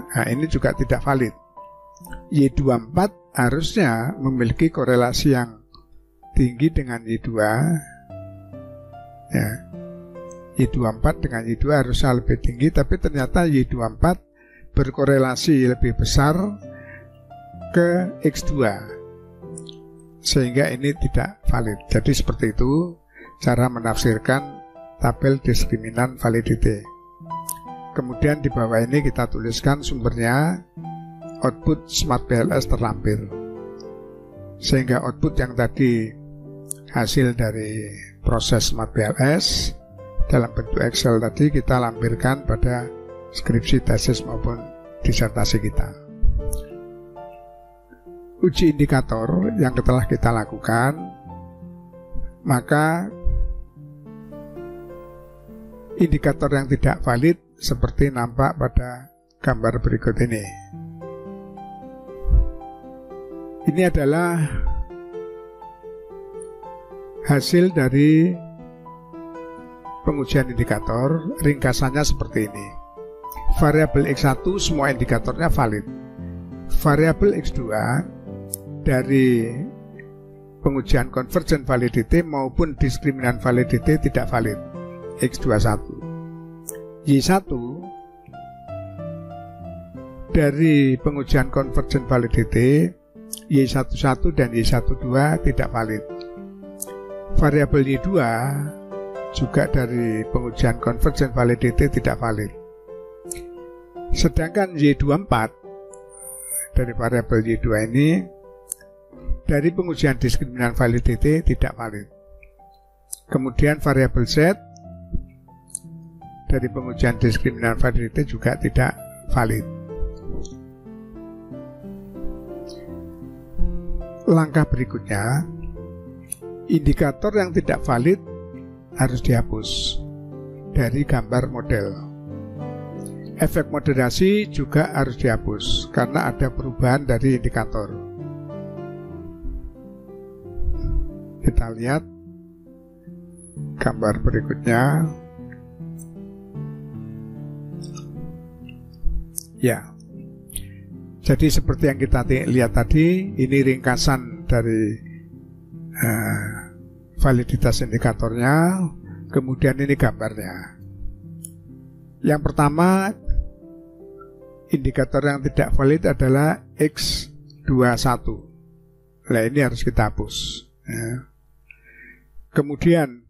Nah, ini juga tidak valid. Y24 harusnya memiliki korelasi yang tinggi dengan Y2. Ya. Y24 dengan Y2 harusnya lebih tinggi, tapi ternyata Y24 berkorelasi lebih besar ke X2. Sehingga ini tidak valid. Jadi seperti itu cara menafsirkan tabel diskriminan validity. Kemudian di bawah ini kita tuliskan sumbernya, output Smart PLS terlampir. Sehingga output yang tadi hasil dari proses Smart PLS dalam bentuk Excel tadi kita lampirkan pada skripsi, tesis maupun disertasi kita. Uji indikator yang telah kita lakukan, maka indikator yang tidak valid seperti nampak pada gambar berikut ini. Ini adalah hasil dari pengujian indikator. Ringkasannya seperti ini. Variabel X1 semua indikatornya valid. Variabel X2 dari pengujian convergent validity maupun diskriminan validity tidak valid. X21. Y1 dari pengujian convergent validity, Y11 dan Y12 tidak valid. Variabel Y2 juga dari pengujian convergent validity tidak valid. Sedangkan Y24 dari variabel Y2 ini dari pengujian diskriminan validity tidak valid. Kemudian variabel Z dari pengujian diskriminan validity juga tidak valid. Langkah berikutnya, indikator yang tidak valid harus dihapus dari gambar model. Efek moderasi juga harus dihapus karena ada perubahan dari indikator. Kita lihat gambar berikutnya. Ya. Jadi seperti yang kita lihat tadi, ini ringkasan dari validitas indikatornya, kemudian ini gambarnya. Yang pertama, indikator yang tidak valid adalah X21. Nah, ini harus kita hapus. Ya. Kemudian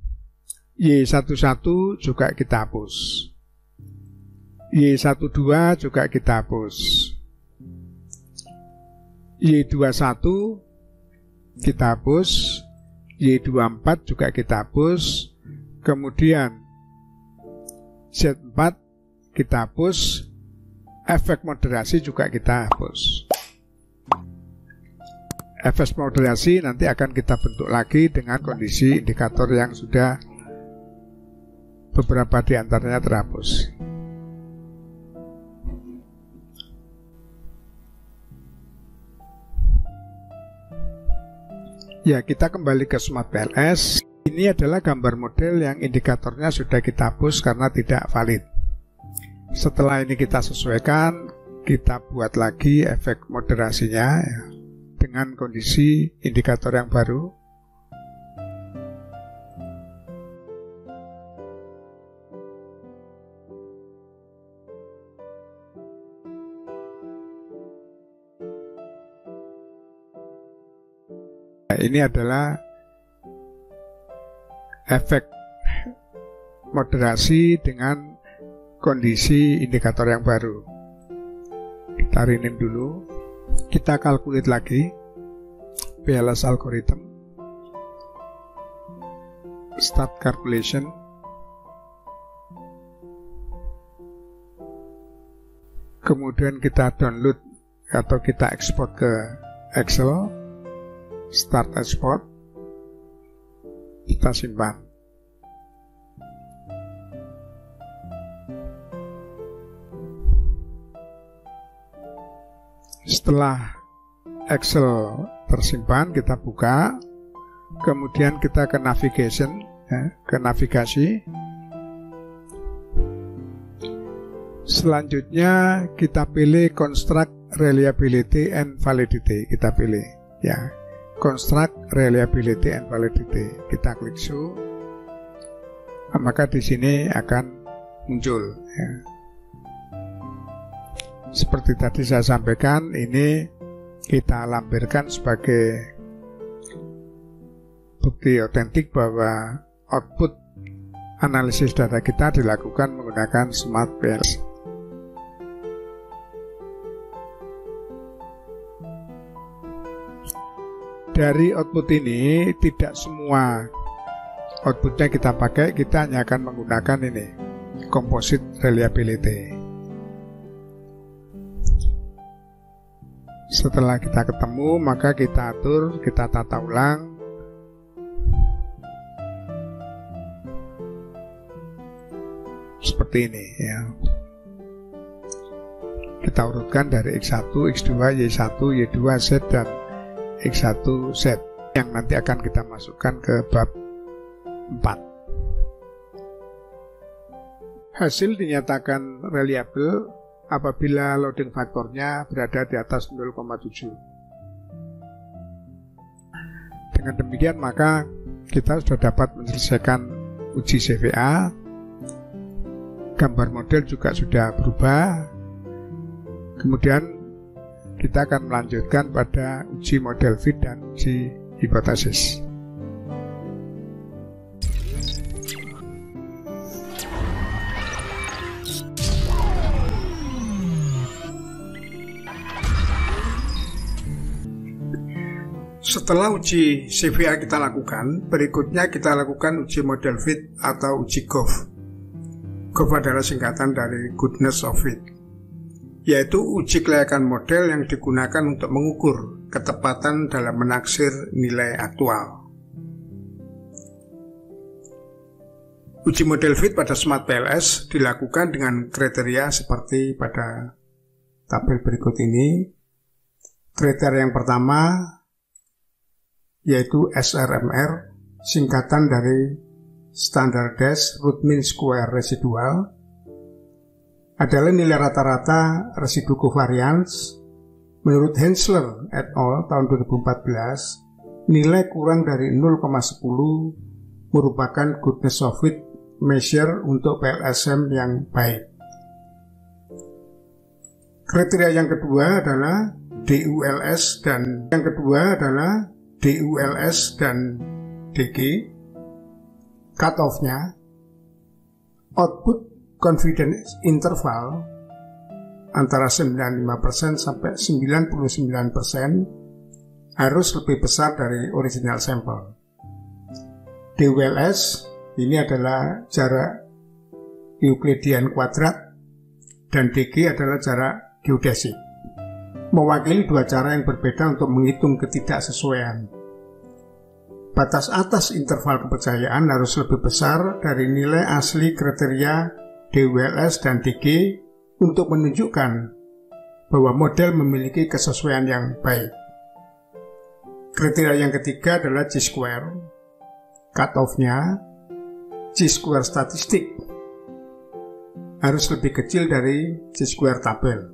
Y11 juga kita hapus. Y12 juga kita hapus. Y21 kita hapus. Y24 juga kita hapus. Kemudian Z4 kita hapus. Efek moderasi juga kita hapus. Efek moderasi nanti akan kita bentuk lagi dengan kondisi indikator yang sudah beberapa di antaranya terhapus. Ya, kita kembali ke Smart PLS. Ini adalah gambar model yang indikatornya sudah kita hapus karena tidak valid. Setelah ini kita sesuaikan, kita buat lagi efek moderasinya ya, dengan kondisi indikator yang baru. Ini adalah efek moderasi dengan kondisi indikator yang baru. Kita rename dulu. Kita calculate lagi PLS algorithm. Start calculation. Kemudian kita download atau kita ekspor ke Excel. Start export. Kita simpan. Setelah Excel tersimpan, kita buka, kemudian kita ke navigation, ke navigasi. Selanjutnya kita pilih construct reliability and validity. Kita pilih ya, construct reliability and validity. Kita klik show, maka di sini akan muncul ya. Seperti tadi saya sampaikan, ini kita lampirkan sebagai bukti otentik bahwa output analisis data kita dilakukan menggunakan Smart PLS. Dari output ini tidak semua outputnya kita pakai, kita hanya akan menggunakan ini composite reliability. Setelah kita ketemu, maka kita atur, kita tata ulang. Seperti ini ya. Kita urutkan dari X1, X2, Y1, Y2, Z, dan X1, Z yang nanti akan kita masukkan ke bab 4. Hasil dinyatakan reliable apabila loading faktornya berada di atas 0,7. Dengan demikian maka kita sudah dapat menyelesaikan uji CVA. Gambar model juga sudah berubah. Kemudian kita akan melanjutkan pada uji model fit dan uji hipotesis. Setelah uji CVA kita lakukan, berikutnya kita lakukan uji model fit atau uji GOF. GOF adalah singkatan dari Goodness of Fit, yaitu uji kelayakan model yang digunakan untuk mengukur ketepatan dalam menaksir nilai aktual. Uji model fit pada Smart PLS dilakukan dengan kriteria seperti pada tabel berikut ini. Kriteria yang pertama yaitu SRMR, singkatan dari Standardized Root Mean Square Residual, adalah nilai rata-rata residu covariance. Menurut Hensler et al. Tahun 2014, nilai kurang dari 0,10 merupakan goodness of fit measure untuk PLSM yang baik. Kriteria yang kedua adalah DULS dan DG. Cut-off-nya output confidence interval antara 95% sampai 99% harus lebih besar dari original sampel. DULS ini adalah jarak Euclidean kuadrat dan DG adalah jarak geodesik, mewakili dua cara yang berbeda untuk menghitung ketidaksesuaian. Batas atas interval kepercayaan harus lebih besar dari nilai asli kriteria DULS dan DG untuk menunjukkan bahwa model memiliki kesesuaian yang baik. Kriteria yang ketiga adalah Chi-square. Cut-off-nya Chi-square statistik harus lebih kecil dari Chi-square tabel.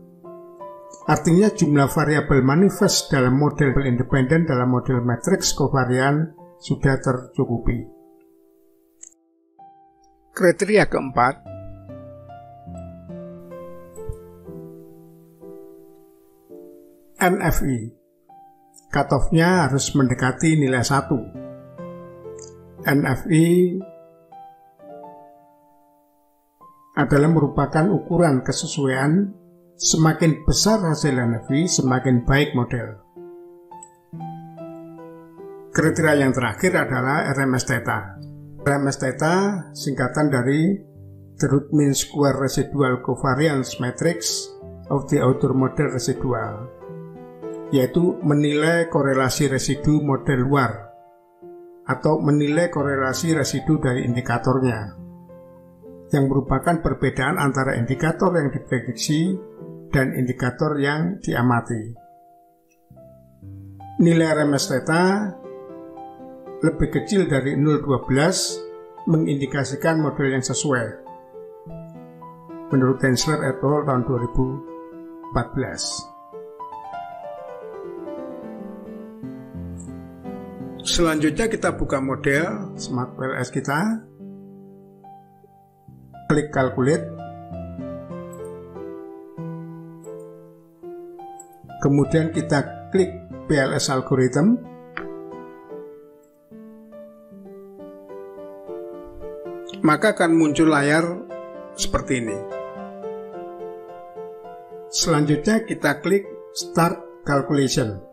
Artinya jumlah variabel manifest dalam model independen dalam model matriks kovarian sudah tercukupi. Kriteria keempat, NFI. Cut-off-nya harus mendekati nilai 1. NFI adalah merupakan ukuran kesesuaian. Semakin besar hasil NFI, semakin baik model. Kriteria yang terakhir adalah RMS theta. RMS theta singkatan dari the root mean square residual covariance matrix of the outer model residual, yaitu menilai korelasi residu model luar atau menilai korelasi residu dari indikatornya, yang merupakan perbedaan antara indikator yang diprediksi dan indikator yang diamati. Nilai RMS theta lebih kecil dari 0,12 mengindikasikan model yang sesuai, menurut Hensler et al. Tahun 2014. Selanjutnya kita buka model Smart PLS kita, klik calculate, kemudian kita klik PLS algorithm, maka akan muncul layar seperti ini. Selanjutnya kita klik Start Calculation.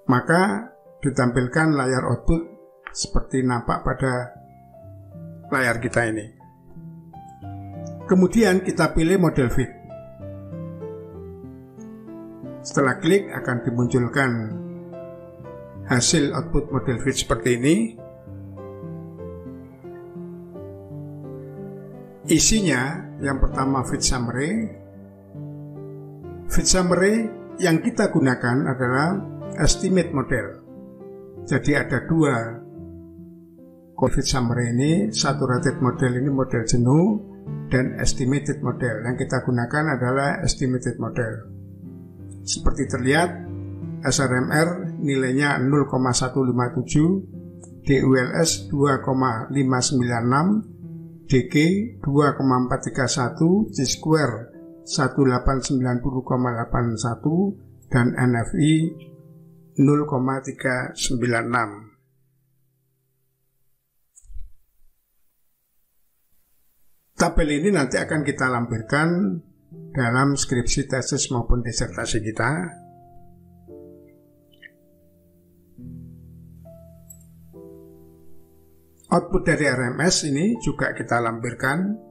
Maka ditampilkan layar output seperti nampak pada layar kita ini. Kemudian kita pilih model fit. Setelah klik akan dimunculkan hasil output model fit seperti ini. Isinya yang pertama fit summary. Fit summary yang kita gunakan adalah estimate model. Jadi ada dua fit summary ini, saturated model ini model jenuh, dan estimated model. Yang kita gunakan adalah estimated model. Seperti terlihat, SRMR nilainya 0,157, DULS 2,596, DG 2,431, Chi-square 1890,81, dan NFI 0,396. Tabel ini nanti akan kita lampirkan dalam skripsi tesis maupun disertasi kita. Output dari RMS ini juga kita lampirkan.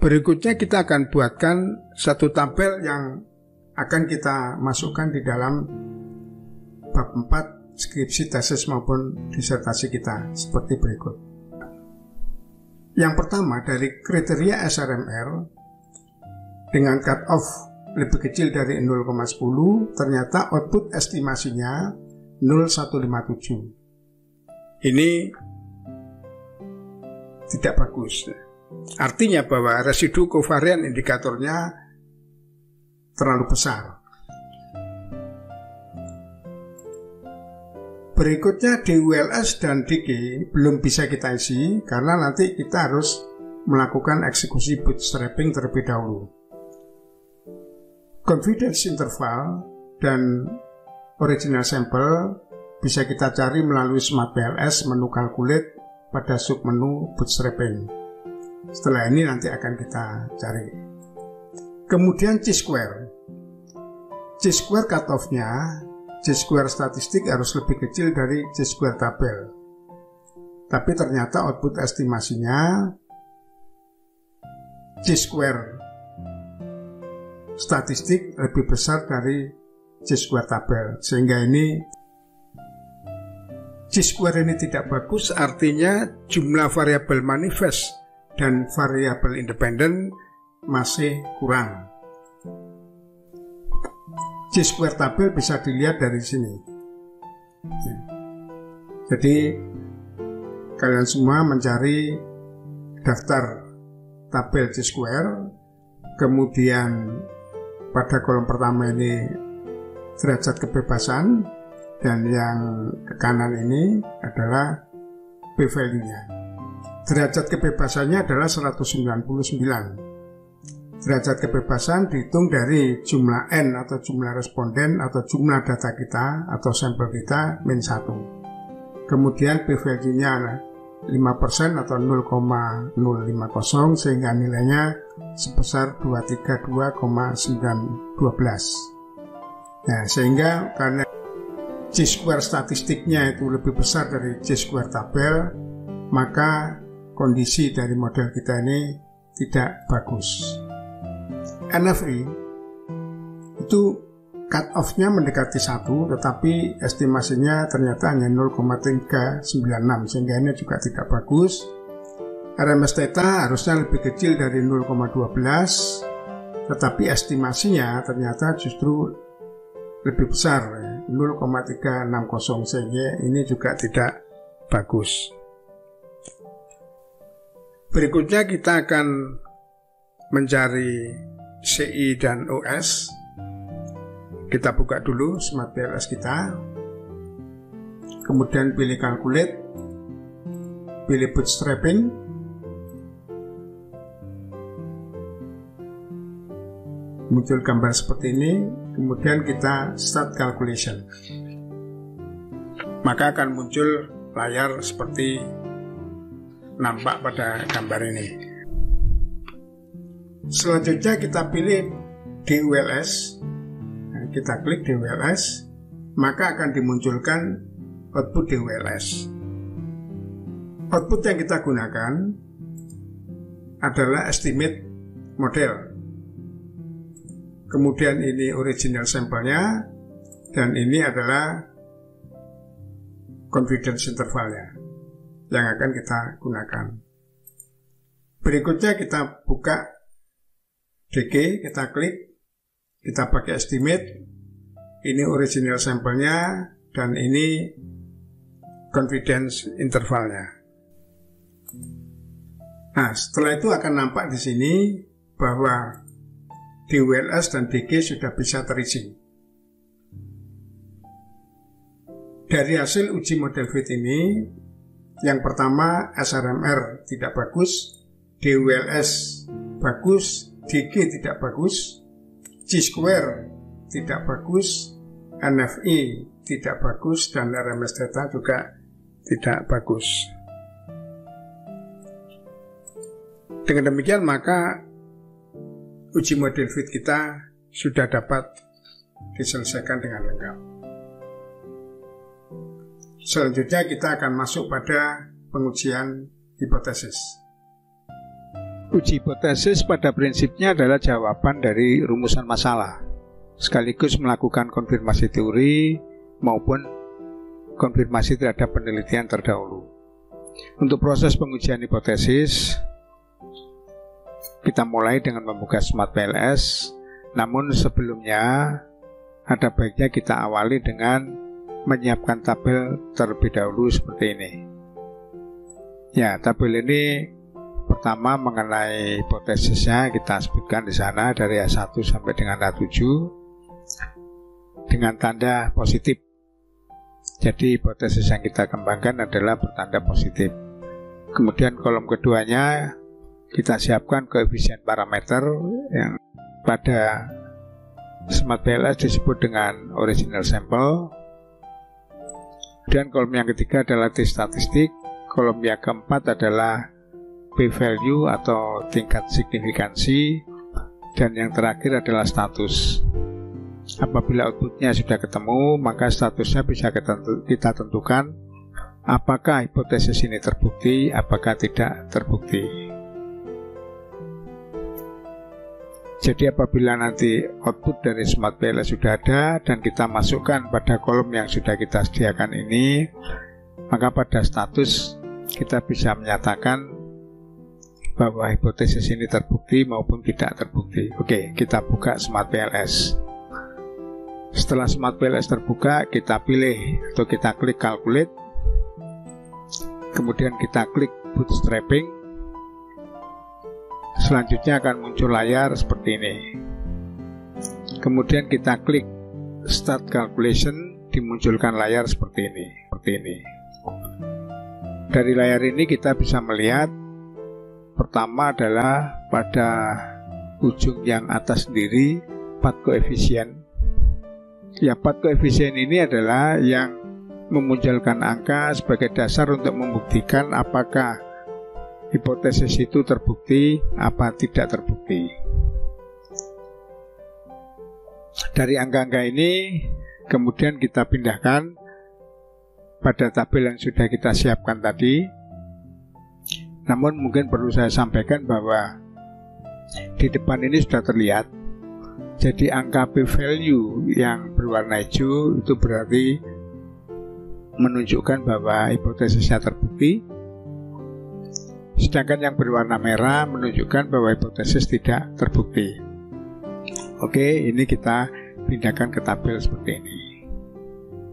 Berikutnya kita akan buatkan satu tabel yang akan kita masukkan di dalam bab 4 skripsi, tesis maupun disertasi kita seperti berikut. Yang pertama, dari kriteria SRMR dengan cut off lebih kecil dari 0,10, ternyata output estimasinya 0,157. Ini tidak bagus. Artinya bahwa residu kovarian indikatornya terlalu besar. Berikutnya DULS dan DG belum bisa kita isi karena nanti kita harus melakukan eksekusi bootstrapping terlebih dahulu. Confidence interval dan original sample bisa kita cari melalui Smart PLS menu calculate pada submenu bootstrapping. Setelah ini nanti akan kita cari. Kemudian Chi-square. Chi-square cutoff-nya, Chi-square statistik harus lebih kecil dari Chi-square tabel. Tapi ternyata output estimasinya Chi-square statistik lebih besar dari Chi-square tabel. Sehingga ini Chi-square ini tidak bagus, artinya jumlah variabel manifest dan variabel independen masih kurang. Chi-square tabel bisa dilihat dari sini. Jadi kalian semua mencari daftar tabel Chi-square, kemudian pada kolom pertama ini derajat kebebasan, dan yang ke kanan ini adalah p-value-nya. Derajat kebebasannya adalah 199. Derajat kebebasan dihitung dari jumlah N atau jumlah responden atau jumlah data kita atau sampel kita min 1. Kemudian p-value-nya 5% atau 0,050 sehingga nilainya sebesar 232,912. Nah, sehingga karena Chi-square statistiknya itu lebih besar dari Chi-square tabel, maka kondisi dari model kita ini tidak bagus. NFI itu cut off-nya mendekati 1, tetapi estimasinya ternyata hanya 0,396, sehingga ini juga tidak bagus. RMS theta harusnya lebih kecil dari 0,12, tetapi estimasinya ternyata justru lebih besar, 0,360, sehingga ini juga tidak bagus. Berikutnya kita akan mencari CI dan OS. Kita buka dulu Smart PLS kita, kemudian pilih Calculate, pilih Bootstrapping, muncul gambar seperti ini, kemudian kita Start Calculation. Maka akan muncul layar seperti nampak pada gambar ini. Selanjutnya kita pilih DULS. Nah, kita klik DULS, maka akan dimunculkan output DULS. Output yang kita gunakan adalah estimate model. Kemudian ini original sampelnya, dan ini adalah confidence intervalnya yang akan kita gunakan. Berikutnya kita buka DG, kita klik, kita pakai estimate, ini original sampelnya, dan ini confidence intervalnya. Nah, setelah itu akan nampak di sini bahwa DULS dan DG sudah bisa terisi. Dari hasil uji model fit ini, yang pertama SRMR tidak bagus, DULS bagus, DG tidak bagus, Chi-square tidak bagus, NFI tidak bagus, dan RMS theta juga tidak bagus. Dengan demikian maka uji model fit kita sudah dapat diselesaikan dengan lengkap. Selanjutnya kita akan masuk pada pengujian hipotesis. Uji hipotesis pada prinsipnya adalah jawaban dari rumusan masalah, sekaligus melakukan konfirmasi teori maupun konfirmasi terhadap penelitian terdahulu. Untuk proses pengujian hipotesis, kita mulai dengan membuka Smart PLS, namun sebelumnya ada baiknya kita awali dengan menyiapkan tabel terlebih dahulu seperti ini. Ya, tabel ini pertama mengenai hipotesisnya kita sebutkan di sana dari A1 sampai dengan A7 dengan tanda positif. Jadi hipotesis yang kita kembangkan adalah bertanda positif. Kemudian kolom keduanya kita siapkan koefisien parameter yang pada Smart PLS disebut dengan original sample. Kemudian kolom yang ketiga adalah t-statistik, kolom yang keempat adalah p-value atau tingkat signifikansi, dan yang terakhir adalah status. Apabila outputnya sudah ketemu, maka statusnya bisa kita tentukan apakah hipotesis ini terbukti, apakah tidak terbukti. Jadi apabila nanti output dari Smart PLS sudah ada dan kita masukkan pada kolom yang sudah kita sediakan ini, maka pada status kita bisa menyatakan bahwa hipotesis ini terbukti maupun tidak terbukti. Oke, kita buka Smart PLS. Setelah Smart PLS terbuka, kita pilih atau kita klik Calculate, kemudian kita klik Bootstrapping. Selanjutnya akan muncul layar seperti ini. Kemudian kita klik Start Calculation, dimunculkan layar seperti ini. Dari layar ini kita bisa melihat, pertama adalah pada ujung yang atas sendiri path koefisien. Ya, path koefisien ini adalah yang memunculkan angka sebagai dasar untuk membuktikan apakah hipotesis itu terbukti apa tidak terbukti. Dari angka-angka ini kemudian kita pindahkan pada tabel yang sudah kita siapkan tadi. Namun mungkin perlu saya sampaikan bahwa di depan ini sudah terlihat. Jadi angka p-value yang berwarna hijau itu berarti menunjukkan bahwa hipotesisnya terbukti. Sedangkan yang berwarna merah menunjukkan bahwa hipotesis tidak terbukti. Oke, ini kita pindahkan ke tabel seperti ini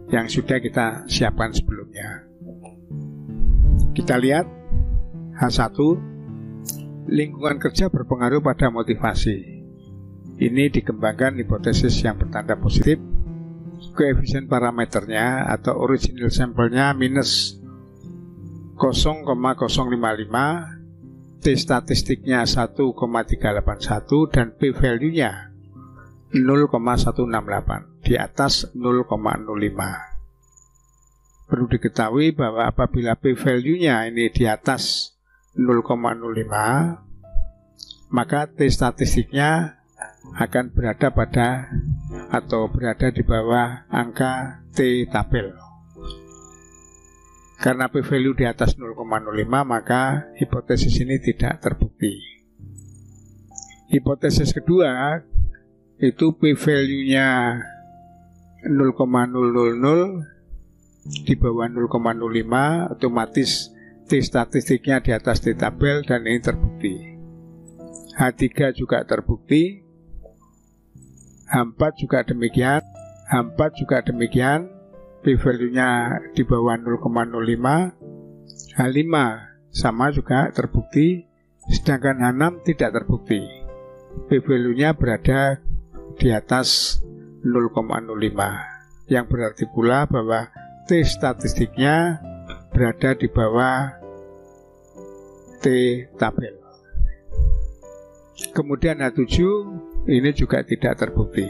yang sudah kita siapkan sebelumnya. Kita lihat H1, lingkungan kerja berpengaruh pada motivasi. Ini dikembangkan hipotesis yang bertanda positif. Koefisien parameternya atau original sampelnya minus 0,055, T statistiknya 1,381 dan p-value-nya 0,168, di atas 0,05. Perlu diketahui bahwa apabila p-value-nya ini di atas 0,05, maka T statistiknya akan berada pada atau berada di bawah angka T tabel. Karena p-value di atas 0,05, maka hipotesis ini tidak terbukti. Hipotesis kedua itu p-value-nya 0,000 di bawah 0,05, otomatis T statistiknya di atas T tabel dan ini terbukti. H3 juga terbukti. H4 juga demikian, p-value-nya di bawah 0,05, H5 sama juga terbukti, sedangkan H6 tidak terbukti, p-value-nya berada di atas 0,05, yang berarti pula bahwa T statistiknya berada di bawah T tabel. Kemudian H7 ini juga tidak terbukti.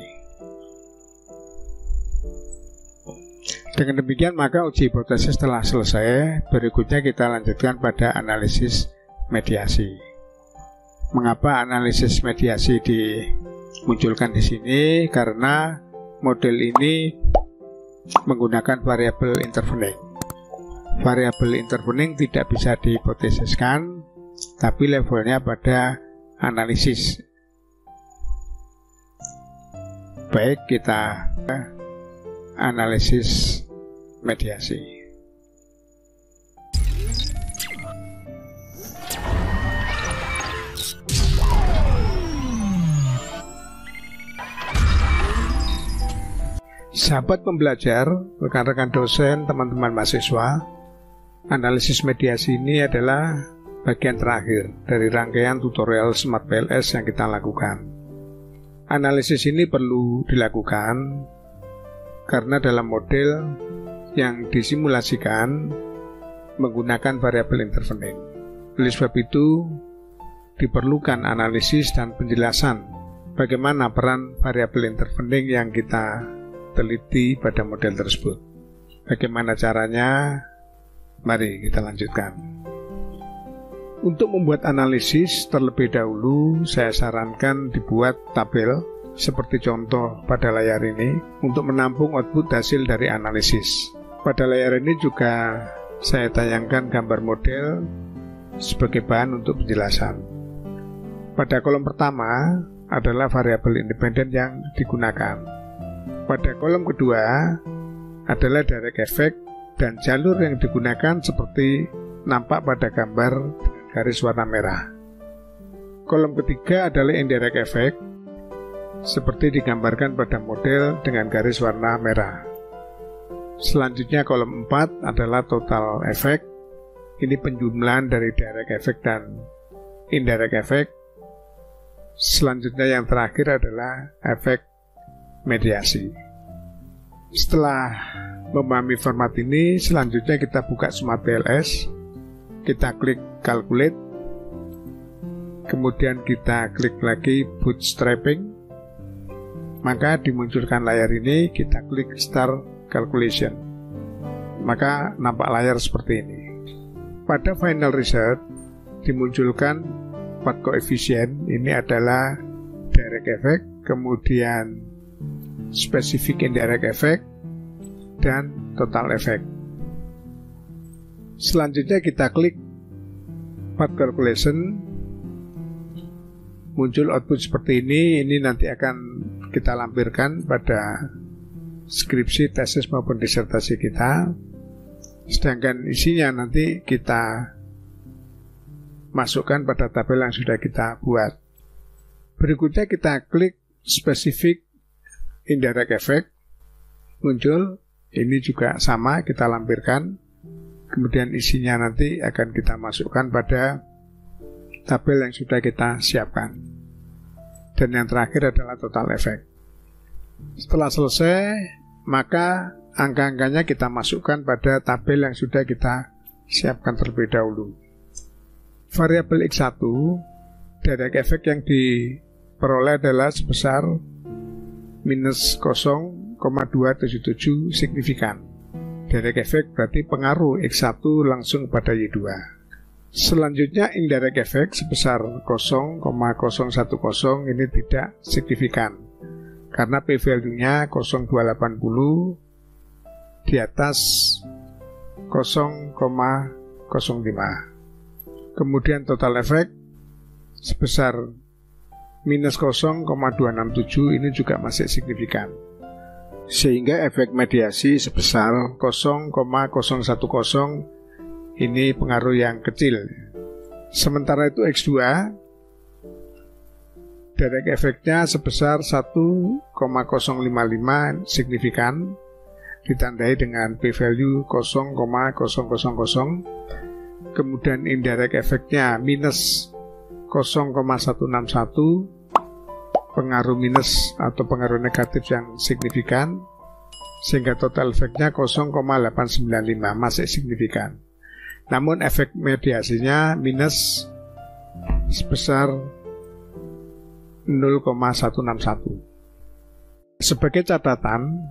Dengan demikian maka uji hipotesis telah selesai. Berikutnya kita lanjutkan pada analisis mediasi. Mengapa analisis mediasi dimunculkan di sini? Karena model ini menggunakan variabel intervening. Variabel intervening tidak bisa dihipotesiskan, tapi levelnya pada analisis. Baik, kita analisis mediasi. Sahabat pembelajar, rekan-rekan dosen, teman-teman mahasiswa, analisis mediasi ini adalah bagian terakhir dari rangkaian tutorial Smart PLS yang kita lakukan. Analisis ini perlu dilakukan karena dalam model yang disimulasikan menggunakan variabel intervening. Oleh sebab itu, diperlukan analisis dan penjelasan bagaimana peran variabel intervening yang kita teliti pada model tersebut. Bagaimana caranya? Mari kita lanjutkan. Untuk membuat analisis terlebih dahulu, saya sarankan dibuat tabel seperti contoh pada layar ini untuk menampung output hasil dari analisis. Pada layar ini juga saya tayangkan gambar model sebagai bahan untuk penjelasan. Pada kolom pertama adalah variabel independen yang digunakan. Pada kolom kedua adalah direct effect dan jalur yang digunakan seperti nampak pada gambar garis warna merah. Kolom ketiga adalah indirect effect seperti digambarkan pada model dengan garis warna merah. Selanjutnya kolom 4 adalah total effect. Ini penjumlahan dari direct effect dan indirect effect. Selanjutnya yang terakhir adalah efek mediasi. Setelah memahami format ini, selanjutnya kita buka Smart PLS. Kita klik calculate, kemudian kita klik lagi bootstrapping, maka dimunculkan layar ini. Kita klik start calculation, maka nampak layar seperti ini. Pada final result dimunculkan 4 koefisien. Ini adalah direct effect, kemudian specific indirect effect, dan total effect. Selanjutnya kita klik Path Calculation. muncul output seperti ini nanti akan kita lampirkan pada skripsi, tesis maupun disertasi kita. Sedangkan isinya nanti kita masukkan pada tabel yang sudah kita buat. Berikutnya kita klik spesifik indirect effect, muncul. Ini juga sama, kita lampirkan. Kemudian isinya nanti akan kita masukkan pada tabel yang sudah kita siapkan. Dan yang terakhir adalah total effect. Setelah selesai, maka angka-angkanya kita masukkan pada tabel yang sudah kita siapkan terlebih dahulu. Variabel X1, direct effect yang diperoleh adalah sebesar minus 0,277 signifikan. Direct effect berarti pengaruh X1 langsung pada Y2. Selanjutnya indirect effect sebesar 0,010 ini tidak signifikan karena p-value-nya 0,280 di atas 0,05. Kemudian total effect sebesar minus 0,267 ini juga masih signifikan. Sehingga efek mediasi sebesar 0,010 ini pengaruh yang kecil. Sementara itu X2 direct effect-nya sebesar 1,055 signifikan, ditandai dengan p-value 0,0000. Kemudian indirect effect-nya minus 0,161, pengaruh minus atau pengaruh negatif yang signifikan, sehingga total efeknya 0,895 masih signifikan. Namun efek mediasinya minus sebesar 0,161. Sebagai catatan,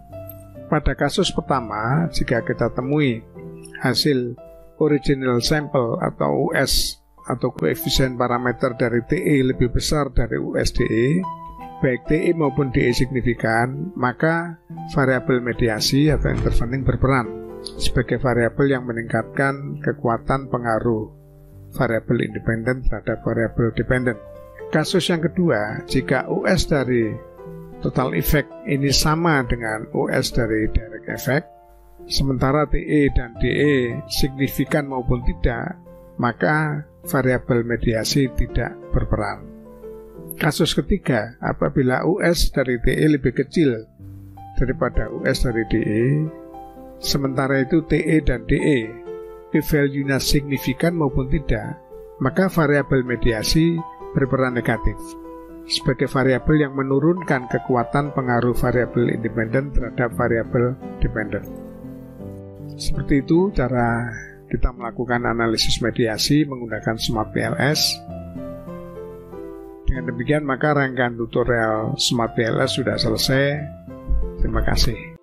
pada kasus pertama jika kita temui hasil original sample atau US atau koefisien parameter dari TE lebih besar dari USDE, baik TE maupun DE signifikan, maka variabel mediasi atau intervening berperan sebagai variabel yang meningkatkan kekuatan pengaruh variabel independen terhadap variabel dependen. Kasus yang kedua, jika US dari total effect ini sama dengan US dari direct effect, sementara TE dan DE signifikan maupun tidak, maka variabel mediasi tidak berperan. Kasus ketiga, apabila US dari TE lebih kecil daripada US dari DE, sementara itu TE dan DE p-value-nya signifikan maupun tidak, maka variabel mediasi berperan negatif sebagai variabel yang menurunkan kekuatan pengaruh variabel independen terhadap variabel dependen. Seperti itu cara kita melakukan analisis mediasi menggunakan Smart PLS. Dengan demikian maka rangkaian tutorial Smart PLS sudah selesai. Terima kasih.